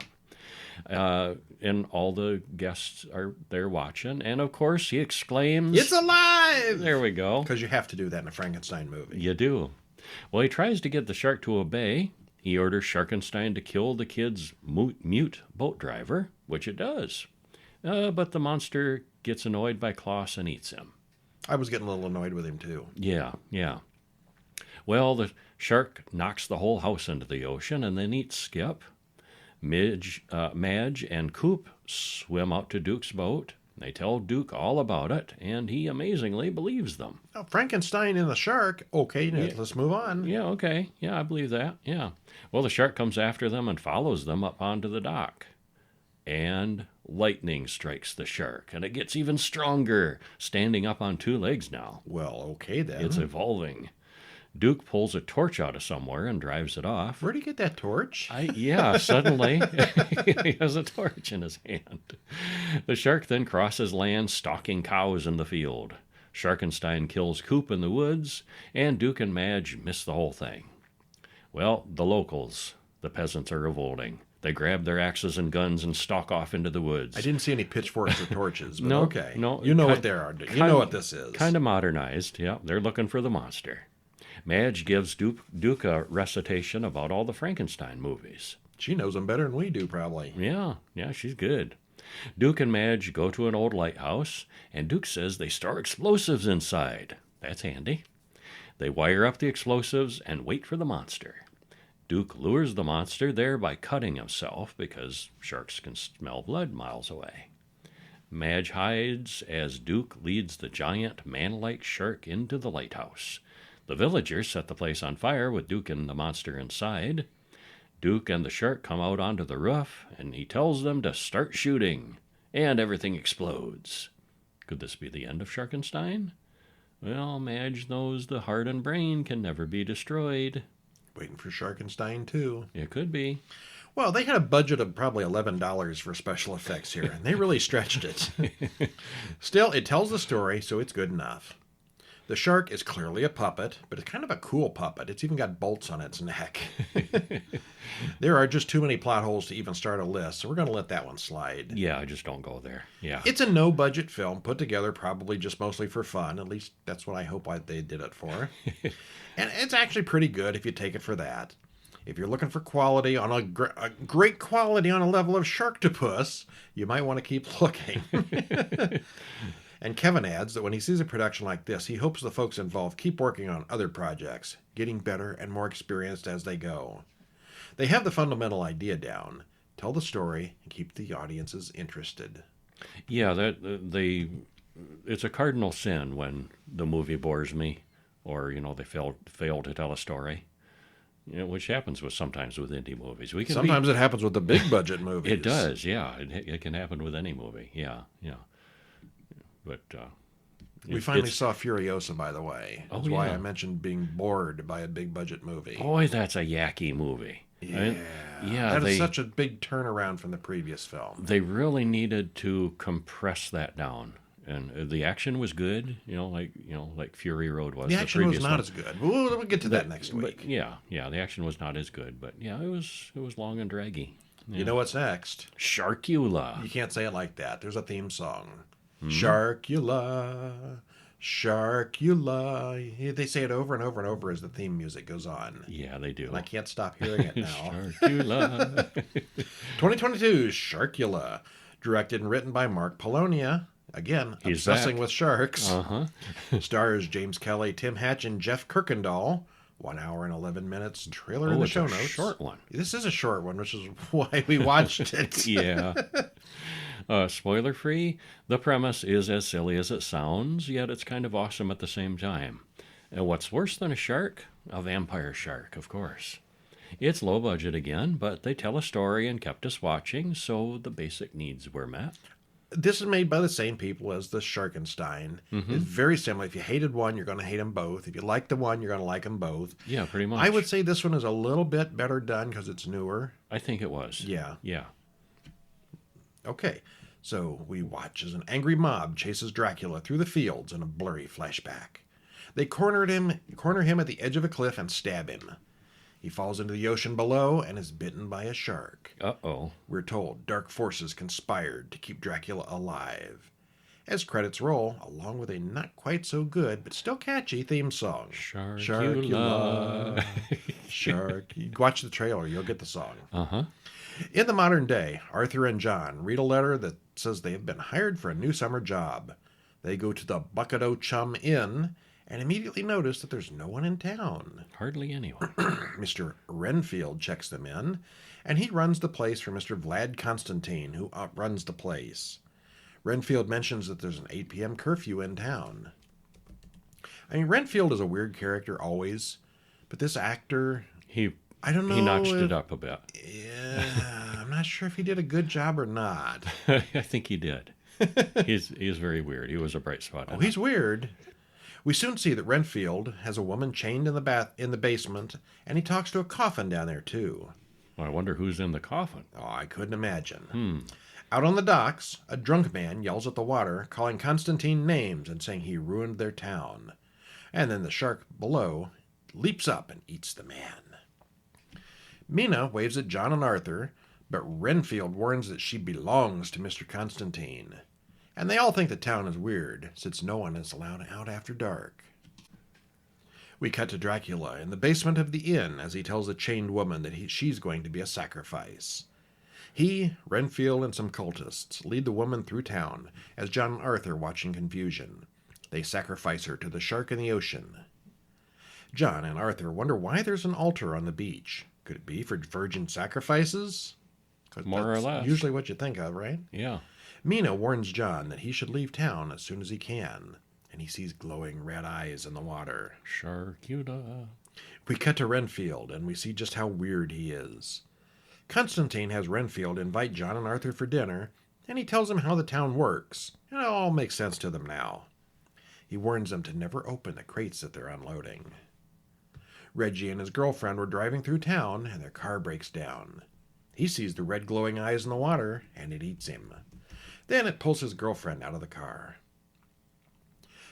And all the guests are there watching, and of course he exclaims, "It's alive!" There we go. Because you have to do that in a Frankenstein movie. You do. Well, he tries to get the shark to obey. He orders Sharkenstein to kill the kid's mute boat driver, which it does. But the monster gets annoyed by Klaus and eats him. I was getting a little annoyed with him, too. Yeah. Well, the shark knocks the whole house into the ocean and then eats Skip. Madge and Coop swim out to Duke's boat. They tell Duke all about it, and he amazingly believes them. Oh, Frankenstein and the shark. Okay, let's move on. Yeah, okay. Yeah, I believe that. Yeah. Well, the shark comes after them and follows them up onto the dock. And lightning strikes the shark, and it gets even stronger, standing up on two legs now. Well, okay then. It's evolving. Duke pulls a torch out of somewhere and drives it off. Where'd he get that torch? Suddenly he has a torch in his hand. The shark then crosses land, stalking cows in the field. Sharkenstein kills Coop in the woods, and Duke and Madge miss the whole thing. Well, the locals, the peasants, are revolting. They grab their axes and guns and stalk off into the woods. I didn't see any pitchforks or torches, but No, okay. no, You know what they are. You know what this is. Kind of modernized, yeah. They're looking for the monster. Madge gives Duke a recitation about all the Frankenstein movies. She knows them better than we do, probably. Yeah, she's good. Duke and Madge go to an old lighthouse, and Duke says they store explosives inside. That's handy. They wire up the explosives and wait for the monster. Duke lures the monster there by cutting himself because sharks can smell blood miles away. Madge hides as Duke leads the giant man-like shark into the lighthouse. The villagers set the place on fire with Duke and the monster inside. Duke and the shark come out onto the roof, and he tells them to start shooting, and everything explodes. Could this be the end of Sharkenstein? Well, Madge knows the heart and brain can never be destroyed. Waiting for Sharkenstein, too. It could be. Well, they had a budget of probably $11 for special effects here, and they really stretched it. Still, it tells the story, so it's good enough. The shark is clearly a puppet, but it's kind of a cool puppet. It's even got bolts on its neck. There are just too many plot holes to even start a list, so we're going to let that one slide. Yeah, just don't go there. Yeah. It's a no-budget film put together probably just mostly for fun. At least that's what I hope they did it for. And it's actually pretty good if you take it for that. If you're looking for quality on a great quality on a level of Sharktopus, you might want to keep looking. And Kevin adds that when he sees a production like this, he hopes the folks involved keep working on other projects, getting better and more experienced as they go. They have the fundamental idea down, tell the story, and keep the audiences interested. Yeah, it's a cardinal sin when the movie bores me, or they fail to tell a story. Which happens sometimes with indie movies. Sometimes it happens with the big budget movies. It does, yeah. It can happen with any movie, yeah. But we finally saw Furiosa, by the way. That's why yeah. I mentioned being bored by a big budget movie. Boy, that's a yacky movie. Yeah, that is such a big turnaround from the previous film. They really needed to compress that down, and the action was good. Like Fury Road was. The action was not one. as good. We'll get to that next week. But yeah, the action was not as good. But yeah, it was long and draggy. Yeah. You know what's next? Sharkula. You can't say it like that. There's a theme song. Sharkula, Sharkula. They say it over and over and over as the theme music goes on. Yeah, they do. And I can't stop hearing it now. Sharkula. 2022's Sharkula, directed and written by Mark Polonia. Again, He's obsessing back. with sharks. Uh-huh. Stars James Kelly, Tim Hatch, and Jeff Kirkendall. 1 hour and 11 minutes. Trailer in the show it's a notes. short one. This is a short one, which is why we watched it. Yeah. Spoiler free, the premise is as silly as it sounds, yet it's kind of awesome at the same time. And what's worse than a shark? A vampire shark, of course. It's low budget again, but they tell a story and kept us watching, so the basic needs were met. This is made by the same people as the Sharkenstein. Mm-hmm. It's very similar. If you hated one, you're going to hate them both. If you like the one, you're going to like them both. Yeah, pretty much. I would say this one is a little bit better done because it's newer. I think it was. Yeah. Yeah. Okay, so we watch as an angry mob chases Dracula through the fields in a blurry flashback. They corner him at the edge of a cliff and stab him. He falls into the ocean below and is bitten by a shark. Uh-oh. We're told dark forces conspired to keep Dracula alive. As credits roll, along with a not quite so good but still catchy theme song. Sharkula. Shark. Watch the trailer, you'll get the song. Uh-huh. In the modern day, Arthur and John read a letter that says they have been hired for a new summer job. They go to the Bucket O' Chum Inn and immediately notice that there's no one in town. Hardly anyone. Mr. Renfield checks them in, and he runs the place for Mr. Vlad Constantine, who outruns the place. Renfield mentions that there's an 8 p.m. curfew in town. I mean, Renfield is a weird character always, but this actor, I don't know. He notched it up a bit. Yeah, I'm not sure if he did a good job or not. I think he did. He's very weird. He was a bright spot. Oh, he's weird. We soon see that Renfield has a woman chained in the basement, and he talks to a coffin down there too. Well, I wonder who's in the coffin. Oh, I couldn't imagine. Out on the docks, a drunk man yells at the water, calling Constantine names and saying he ruined their town. And then the shark below leaps up and eats the man. Mina waves at John and Arthur, But Renfield warns that she belongs to Mr. Constantine. And they all think the town is weird, since no one is allowed out after dark. We cut to Dracula in the basement of the inn as he tells the chained woman that she's going to be a sacrifice. He, Renfield, and some cultists lead the woman through town as John and Arthur watch in confusion. They sacrifice her to the shark in the ocean. John and Arthur wonder why there's an altar on the beach. Could it be for virgin sacrifices? More or less. Usually what you think of, right? Yeah. Mina warns John that he should leave town as soon as he can, and he sees glowing red eyes in the water. Sharkuda. We cut to Renfield, and we see just how weird he is. Constantine has Renfield invite John and Arthur for dinner, and he tells them how the town works, and it all makes sense to them now. He warns them to never open the crates that they're unloading. Reggie and his girlfriend were driving through town, and their car breaks down. He sees the red glowing eyes in the water, and it eats him. Then it pulls his girlfriend out of the car.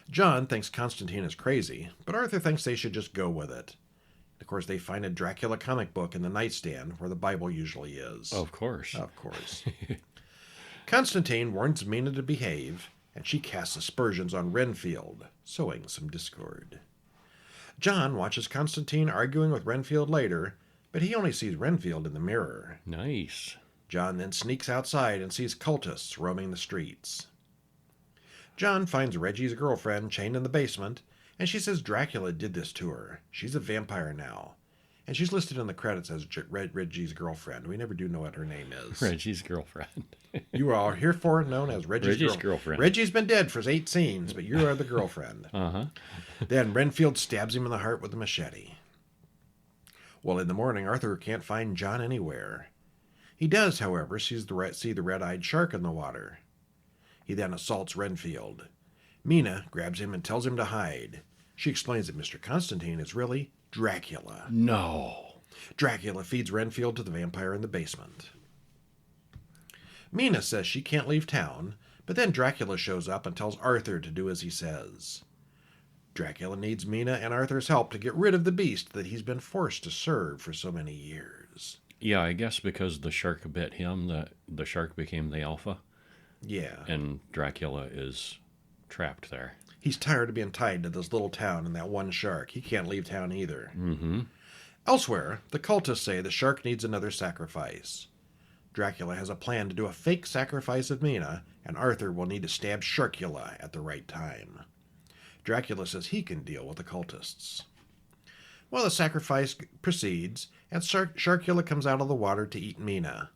John thinks Constantine is crazy, but Arthur thinks they should just go with it. Of course, they find a Dracula comic book in the nightstand where the Bible usually is. Of course. Of course. Constantine warns Mina to behave, and she casts aspersions on Renfield, sowing some discord. John watches Constantine arguing with Renfield later, but he only sees Renfield in the mirror. Nice. John then sneaks outside and sees cultists roaming the streets. John finds Reggie's girlfriend chained in the basement, and she says Dracula did this to her. She's a vampire now. And she's listed in the credits as Reggie's girlfriend. We never do know what her name is. Reggie's girlfriend. You are herefore known as Reggie's girlfriend. Reggie's been dead for 8 scenes, but you are the girlfriend. Uh-huh. Then Renfield stabs him in the heart with a machete. Well, in the morning, Arthur can't find John anywhere. He does, however, see the red-eyed shark in the water. He then assaults Renfield. Mina grabs him and tells him to hide. She explains that Mr. Constantine is really Dracula. No. Dracula feeds Renfield to the vampire in the basement. Mina says she can't leave town, but then Dracula shows up and tells Arthur to do as he says. Dracula needs Mina and Arthur's help to get rid of the beast that he's been forced to serve for so many years. Yeah, I guess because the shark bit him, the shark became the alpha. Yeah. And Dracula is trapped there. He's tired of being tied to this little town and that one shark. He can't leave town either. Mm-hmm. Elsewhere, the cultists say the shark needs another sacrifice. Dracula has a plan to do a fake sacrifice of Mina, and Arthur will need to stab Sharkula at the right time. Dracula says he can deal with the cultists. Well, the sacrifice proceeds, and Sharkula comes out of the water to eat Mina.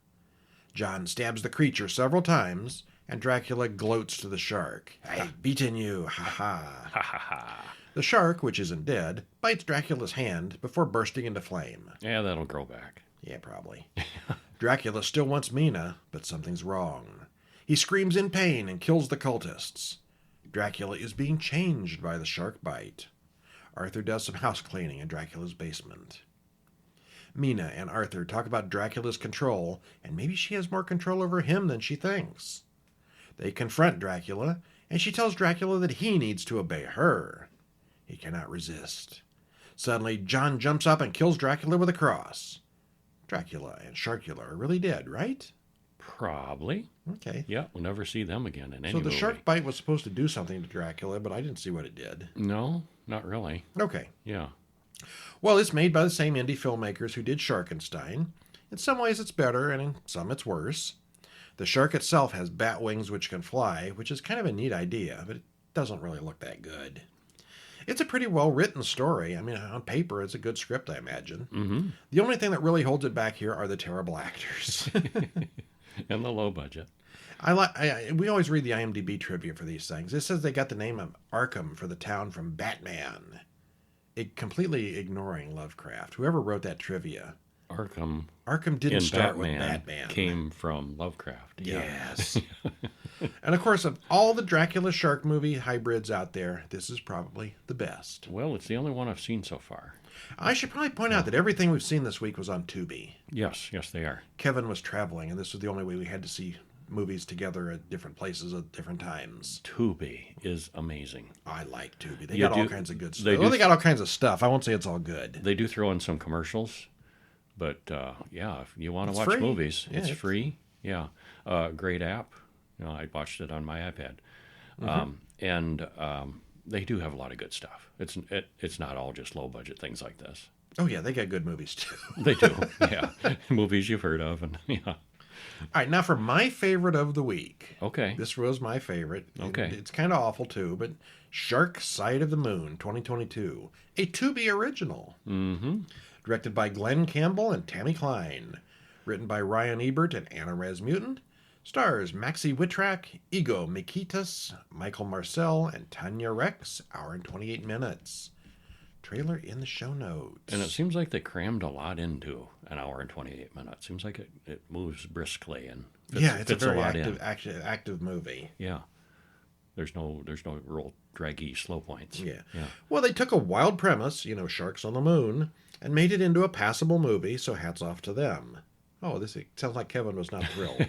John stabs the creature several times, and Dracula gloats to the shark. "I've beaten you, ha-ha." Ha ha ha. The shark, which isn't dead, bites Dracula's hand before bursting into flame. Yeah, that'll grow back. Yeah, probably. Dracula still wants Mina, but something's wrong. He screams in pain and kills the cultists. Dracula is being changed by the shark bite. Arthur does some house cleaning in Dracula's basement. Mina and Arthur talk about Dracula's control, and maybe she has more control over him than she thinks. They confront Dracula, and she tells Dracula that he needs to obey her. He cannot resist. Suddenly, John jumps up and kills Dracula with a cross. Dracula and Sharkula are really dead, right? Probably. Okay. Yeah, we'll never see them again in any So the movie. shark bite was supposed to do something to Dracula, but I didn't see what it did. No, not really. Okay. Yeah. Well, it's made by the same indie filmmakers who did Sharkenstein. In some ways it's better, and in some it's worse. The shark itself has bat wings which can fly, which is kind of a neat idea, but it doesn't really look that good. It's a pretty well-written story. I mean, on paper, it's a good script, I imagine. Mm-hmm. The only thing that really holds it back here are the terrible actors. And the low budget. We always read the IMDb trivia for these things. It says they got the name of Arkham for the town from Batman. Completely ignoring Lovecraft. Whoever wrote that trivia. Arkham Didn't in start Batman with Batman. came from Lovecraft. Yeah. Yes. And of course, of all the Dracula shark movie hybrids out there, this is probably the best. Well, it's the only one I've seen so far. I should probably point out that everything we've seen this week was on Tubi. Yes, they are. Kevin was traveling, and this was the only way we had to see movies together at different places at different times. Tubi is amazing. I like Tubi. They got all kinds of good stuff. They They got all kinds of stuff. I won't say it's all good. They do throw in some commercials, But yeah, if you want to It's watch free. movies, Yeah, it's it's- free. Yeah, great app. I watched it on my iPad, and they do have a lot of good stuff. It's not all just low budget things like this. Oh yeah, they got good movies too. They do, yeah, movies you've heard of, and yeah. All right, now for my favorite of the week. Okay, This was my favorite. Okay. It's kind of awful too, but Shark Side of the Moon 2022, a Tubi original. mm-hmm. Directed by Glenn Campbell and Tammy Klein. Written by Ryan Ebert and Anna Rasmussen. Stars Maxie Wittrak, Ego Mikitas, Michael Marcel, and Tanya Rex. Hour and 28 minutes. Trailer in the show notes. And it seems like they crammed a lot into an hour and 28 minutes. Seems like it moves briskly and it's a fits very lot active movie. Yeah. There's no real draggy slow points. Yeah. Yeah. Well, they took a wild premise, sharks on the moon, and made it into a passable movie, so hats off to them. Oh, this sounds like Kevin was not thrilled.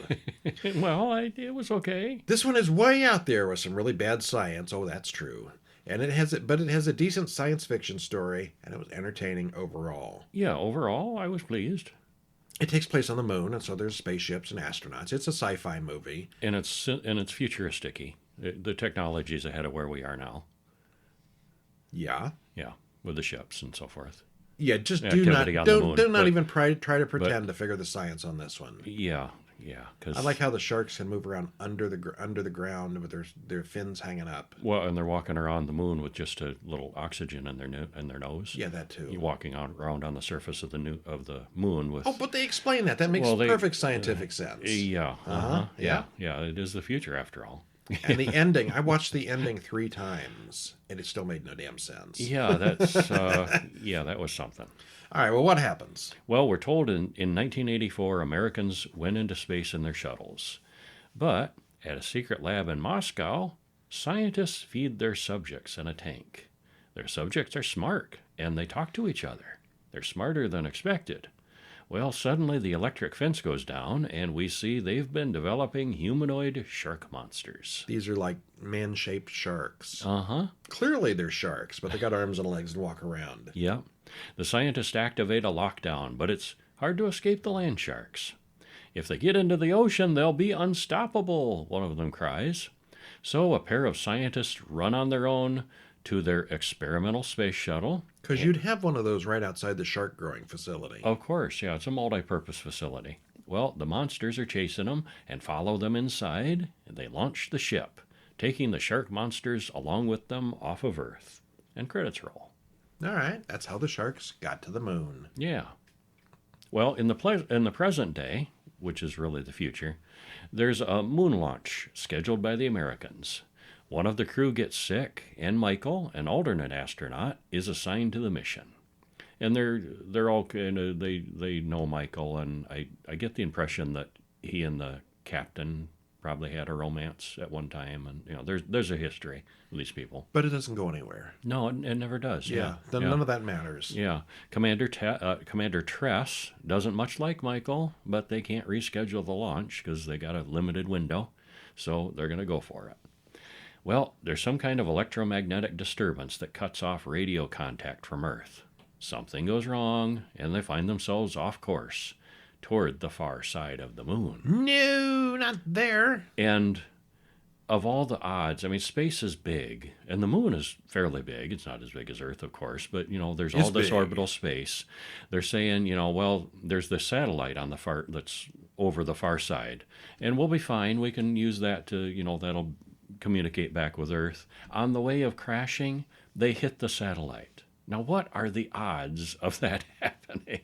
Well, it was okay. This one is way out there with some really bad science. Oh, that's true. And it has a decent science fiction story, and it was entertaining overall. Yeah, overall, I was pleased. It takes place on the moon, and so there's spaceships and astronauts. It's a sci-fi movie. And it's futuristic-y. The technology is ahead of where we are now. Yeah. Yeah, with the ships and so forth. Yeah, just Activity on the moon, do not but- even try to pretend to figure the science on this one. Yeah, because I like how the sharks can move around under the ground with their fins hanging up. well, and they're walking around the moon with just a little oxygen in their nose. Yeah, that too. You're walking around on the surface of the moon with. Oh, but they explain that. That makes perfect scientific sense. Yeah. Uh-huh, yeah. Yeah. It is the future after all. And the ending, I watched the ending 3 times, and it still made no damn sense. Yeah, that's that was something. All right, well, what happens? Well, we're told in 1984 Americans went into space in their shuttles, but at a secret lab in Moscow, scientists feed their subjects in a tank. Their subjects are smart, and they talk to each other. They're smarter than expected. Well, suddenly the electric fence goes down, and we see they've been developing humanoid shark monsters. These are like man-shaped sharks. Uh-huh. Clearly they're sharks, but they got arms and legs and walk around. Yeah. The scientists activate a lockdown, but it's hard to escape the land sharks. If they get into the ocean, they'll be unstoppable, one of them cries. So a pair of scientists run on their own to their experimental space shuttle. Because you'd have one of those right outside the shark growing facility. Of course, yeah, it's a multi-purpose facility. Well, the monsters are chasing them and follow them inside, and they launch the ship, taking the shark monsters along with them off of Earth. And credits roll. All right, that's how the sharks got to the moon. Yeah. Well, in the present day, which is really the future, there's a moon launch scheduled by the Americans. One of the crew gets sick, and Michael, an alternate astronaut, is assigned to the mission. And they're all kind of they know Michael, and I get the impression that he and the captain probably had a romance at one time, and there's a history with these people. But it doesn't go anywhere. No, it never does. Yeah, none of that matters. Yeah, Commander Tress doesn't much like Michael, but they can't reschedule the launch because they got a limited window, so they're going to go for it. Well, there's some kind of electromagnetic disturbance that cuts off radio contact from Earth. Something goes wrong, and they find themselves off course toward the far side of the moon. No, not there. And of all the odds, I mean, space is big, and the moon is fairly big. It's not as big as Earth, of course, but, there's all this orbital space. They're saying, well, there's this satellite on the that's over the far side, and we'll be fine. We can use that to, that'll communicate back with Earth. On the way of crashing, they hit the satellite. Now, what are the odds of that happening?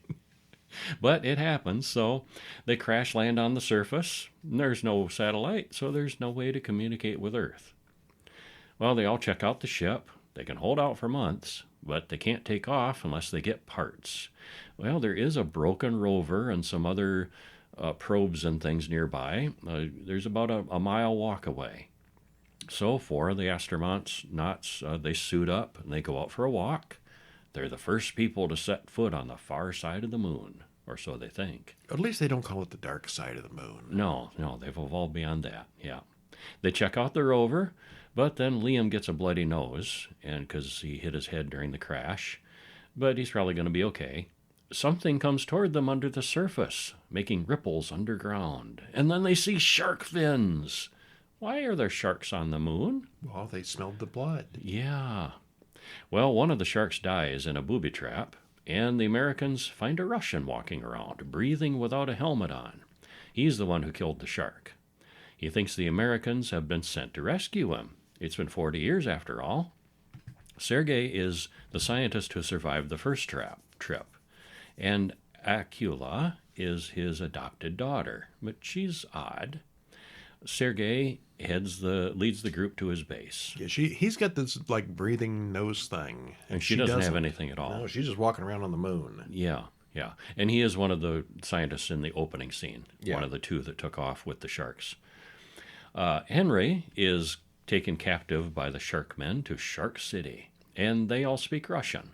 But it happens, so they crash land on the surface. There's no satellite, so there's no way to communicate with Earth. Well, they all check out the ship. They can hold out for months, but they can't take off unless they get parts. Well, there is a broken rover and some other probes and things nearby. There's about a mile walk away. So 4 of the astronauts, they suit up and they go out for a walk. They're the first people to set foot on the far side of the moon, or so they think. At least they don't call it the dark side of the moon. No, they've evolved beyond that, yeah. They check out the rover, but then Liam gets a bloody nose, and because he hit his head during the crash, but he's probably going to be okay. something comes toward them under the surface, making ripples underground. And then they see shark fins. Why are there sharks on the moon? Well, they smelled the blood. Yeah. Well, one of the sharks dies in a booby trap, and the Americans find a Russian walking around, breathing without a helmet on. He's the one who killed the shark. He thinks the Americans have been sent to rescue him. It's been 40 years after all. Sergei is the scientist who survived the first trip, and Akula is his adopted daughter, but she's odd. Sergei leads the group to his base. Yeah, he's got this like breathing nose thing, And she doesn't have anything at all. No, she's just walking around on the moon. Yeah. And he is one of the scientists in the opening scene, Yeah. one of the two that took off with the sharks. Henry is taken captive by the Sharkmen to Shark City, and they all speak Russian.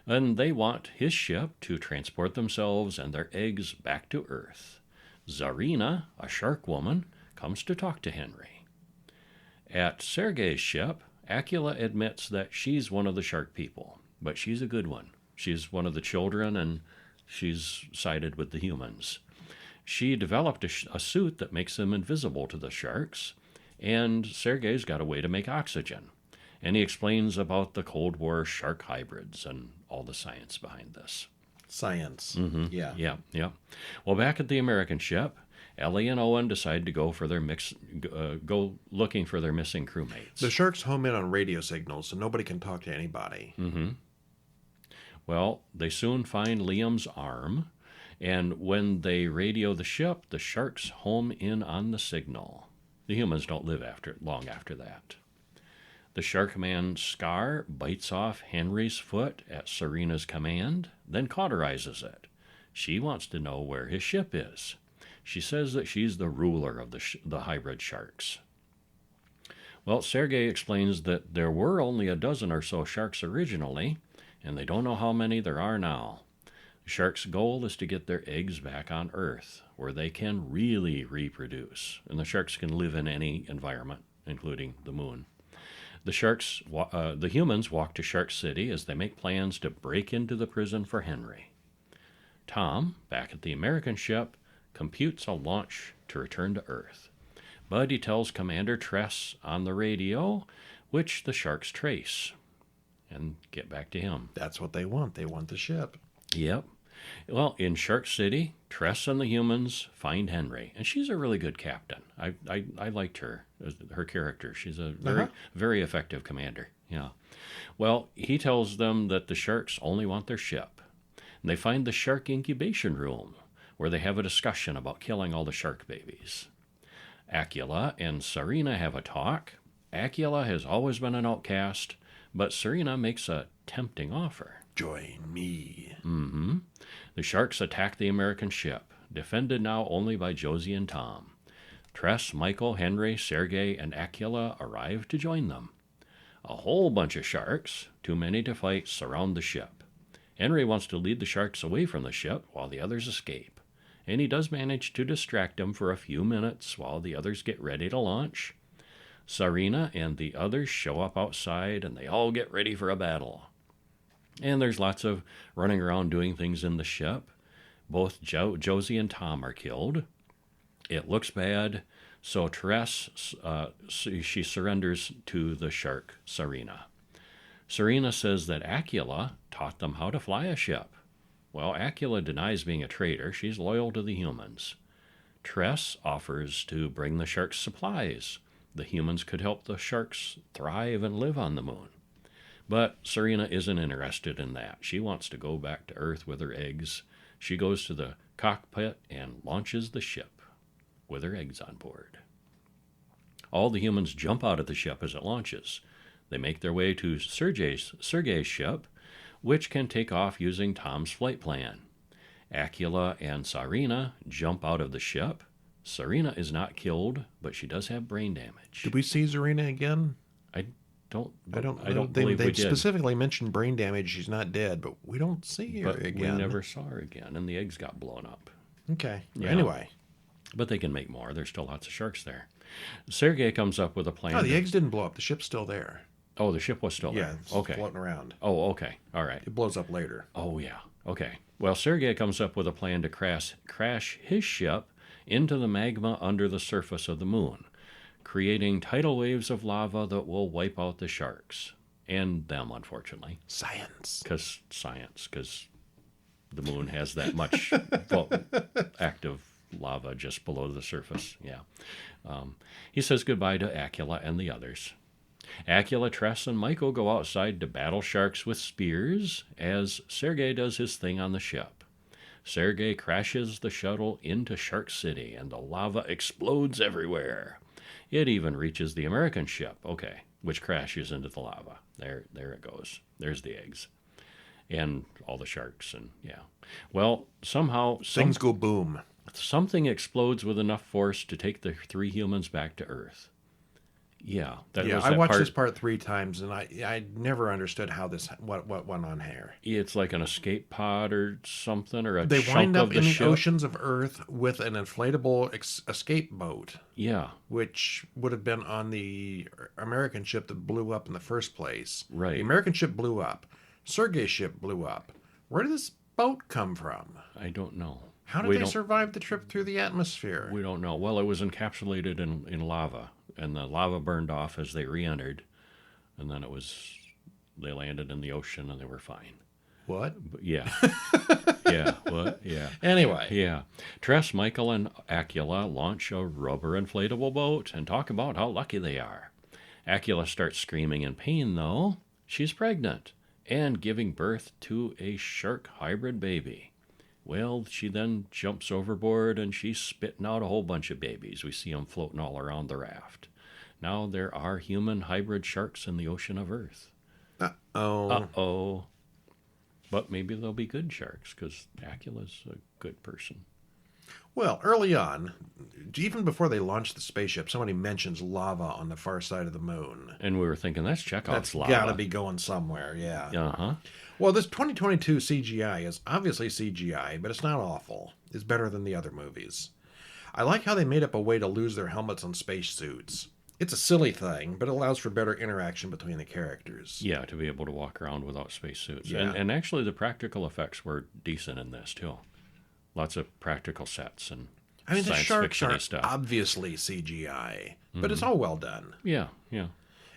And they want his ship to transport themselves and their eggs back to Earth. Zarina, a shark woman, comes to talk to Henry. At Sergei's ship, Akula admits that she's one of the shark people, but she's a good one. She's one of the children, and she's sided with the humans. She developed a suit that makes them invisible to the sharks, and Sergei's got a way to make oxygen. And he explains about the Cold War shark hybrids and all the science behind this. Science. Mm-hmm. Yeah. Yeah. Well, back at the American ship, Ellie and Owen decide to go go looking for their missing crewmates. The sharks home in on radio signals, so nobody can talk to anybody. Mm-hmm. Well, they soon find Liam's arm, and when they radio the ship, the sharks home in on the signal. The humans don't live long after that. The Sharkman Scar bites off Henry's foot at Serena's command, then cauterizes it. She wants to know where his ship is. She says that she's the ruler of the hybrid sharks. Well, Sergei explains that there were only a dozen or so sharks originally, and they don't know how many there are now. The sharks' goal is to get their eggs back on Earth, where they can really reproduce, and the sharks can live in any environment, including the moon. The humans walk to Shark City as they make plans to break into the prison for Henry. Tom, back at the American ship, computes a launch to return to Earth. But he tells Commander Tress on the radio, which the sharks trace, and get back to him. That's what they want. They want the ship. Yep. Well, in Shark City, Tress and the humans find Henry, and she's a really good captain. I liked her character. She's a very effective commander. Yeah. Well, he tells them that the sharks only want their ship. And they find the shark incubation room, where they have a discussion about killing all the shark babies. Akula and Serena have a talk. Akula has always been an outcast, but Serena makes a tempting offer. Join me. Mm-hmm. The sharks attack the American ship, defended now only by Josie and Tom. Tress, Michael, Henry, Sergei, and Akula arrive to join them. A whole bunch of sharks, too many to fight, surround the ship. Henry wants to lead the sharks away from the ship while the others escape, and he does manage to distract them for a few minutes while the others get ready to launch. Serena and the others show up outside, and they all get ready for a battle. And there's lots of running around doing things in the ship. Both Josie and Tom are killed. It looks bad, so Tress, she surrenders to the shark, Serena. Serena says that Akula taught them how to fly a ship. Well, Akula denies being a traitor. She's loyal to the humans. Tress offers to bring the sharks supplies. The humans could help the sharks thrive and live on the moon. But Serena isn't interested in that. She wants to go back to Earth with her eggs. She goes to the cockpit and launches the ship with her eggs on board. All the humans jump out of the ship as it launches. They make their way to Sergei's ship, which can take off using Tom's flight plan. Akula and Serena jump out of the ship. Serena is not killed, but she does have brain damage. Did we see Serena again? I don't believe we they did. specifically mentioned brain damage. She's not dead, but we don't see her But again. we never saw her again, and the eggs got blown up. Okay. Yeah. Anyway. But they can make more. There's still lots of sharks there. Sergei comes up with a plan. Oh, the eggs didn't blow up. The ship's still there. Oh, the ship was still Yeah, there. it's Okay. floating around. Oh, okay. All right. It blows up later. Oh, yeah. Okay. Well, Sergei comes up with a plan to crash his ship into the magma under the surface of the moon, creating tidal waves of lava that will wipe out the sharks. And them, unfortunately. Science. Because the moon has that much active lava just below the surface. Yeah. He says goodbye to Acula and the others. Acula, Tress, and Michael go outside to battle sharks with spears as Sergei does his thing on the ship. Sergei crashes the shuttle into Shark City, and the lava explodes everywhere. It even reaches the American ship, which crashes into the lava. There it goes. There's the eggs. And all the sharks, and yeah. Well, somehow... Things go boom. Something explodes with enough force to take the 3 humans back to Earth. Yeah. I watched this part 3 times, and I never understood how what went on here. It's like an escape pod or something, or they wind up in the ship. oceans of Earth with an inflatable escape boat. Yeah. Which would have been on the American ship that blew up in the first place. Right. The American ship blew up. Sergei's ship blew up. Where did this boat come from? I don't know. How did they survive the trip through the atmosphere? We don't know. Well, it was encapsulated in lava, and the lava burned off as they re-entered, and then they landed in the ocean and they were fine. What? Yeah. Yeah. What? Yeah. Anyway. Yeah. Tress, Michael, and Acula launch a rubber inflatable boat and talk about how lucky they are. Acula starts screaming in pain, though. She's pregnant and giving birth to a shark hybrid baby. Well, she then jumps overboard and she's spitting out a whole bunch of babies. We see them floating all around the raft. Now there are human hybrid sharks in the ocean of Earth. Uh-oh. Uh-oh. But maybe they'll be good sharks because Acula's a good person. Well, early on, even before they launched the spaceship, somebody mentions lava on the far side of the moon. And we were thinking, that's Chekhov's lava. That's got to be going somewhere, yeah. Uh-huh. Well, this 2022 CGI is obviously CGI, but it's not awful. It's better than the other movies. I like how they made up a way to lose their helmets on spacesuits. It's a silly thing, but it allows for better interaction between the characters. Yeah, to be able to walk around without spacesuits. Yeah. And actually, the practical effects were decent in this, too. Lots of practical sets and the science sharks are stuff. obviously CGI, but it's all well done. Yeah, yeah.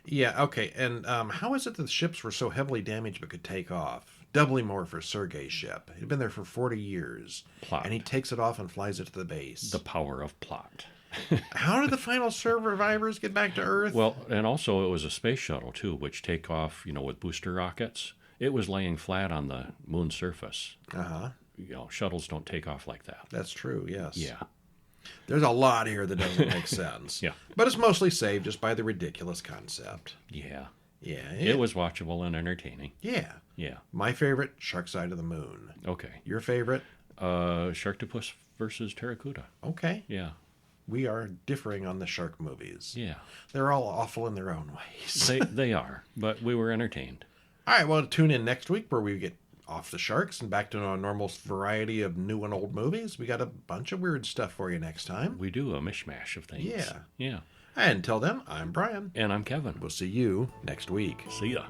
Yeah, okay. And how is it that the ships were so heavily damaged but could take off? Doubly more for Sergei's ship. He'd been there for 40 years. Plot. And he takes it off and flies it to the base. The power of plot. How did the final survivors get back to Earth? Well, and also it was a space shuttle, too, which take off, with booster rockets. It was laying flat on the moon's surface. Uh-huh. Shuttles don't take off like that. That's true, yes. Yeah. There's a lot here that doesn't make sense. Yeah. But it's mostly saved just by the ridiculous concept. Yeah. Yeah. It was watchable and entertaining. Yeah. Yeah. My favorite, Shark Side of the Moon. Okay. Your favorite? Sharktopus versus Pteracuda. Okay. Yeah. We are differing on the shark movies. Yeah. They're all awful in their own ways. They are, but we were entertained. All right, well, tune in next week where we get off the sharks and back to a normal variety of new and old movies. We got a bunch of weird stuff for you next time. We do a mishmash of things. Yeah. Yeah. And until then, I'm Brian. And I'm Kevin. We'll see you next week. See ya.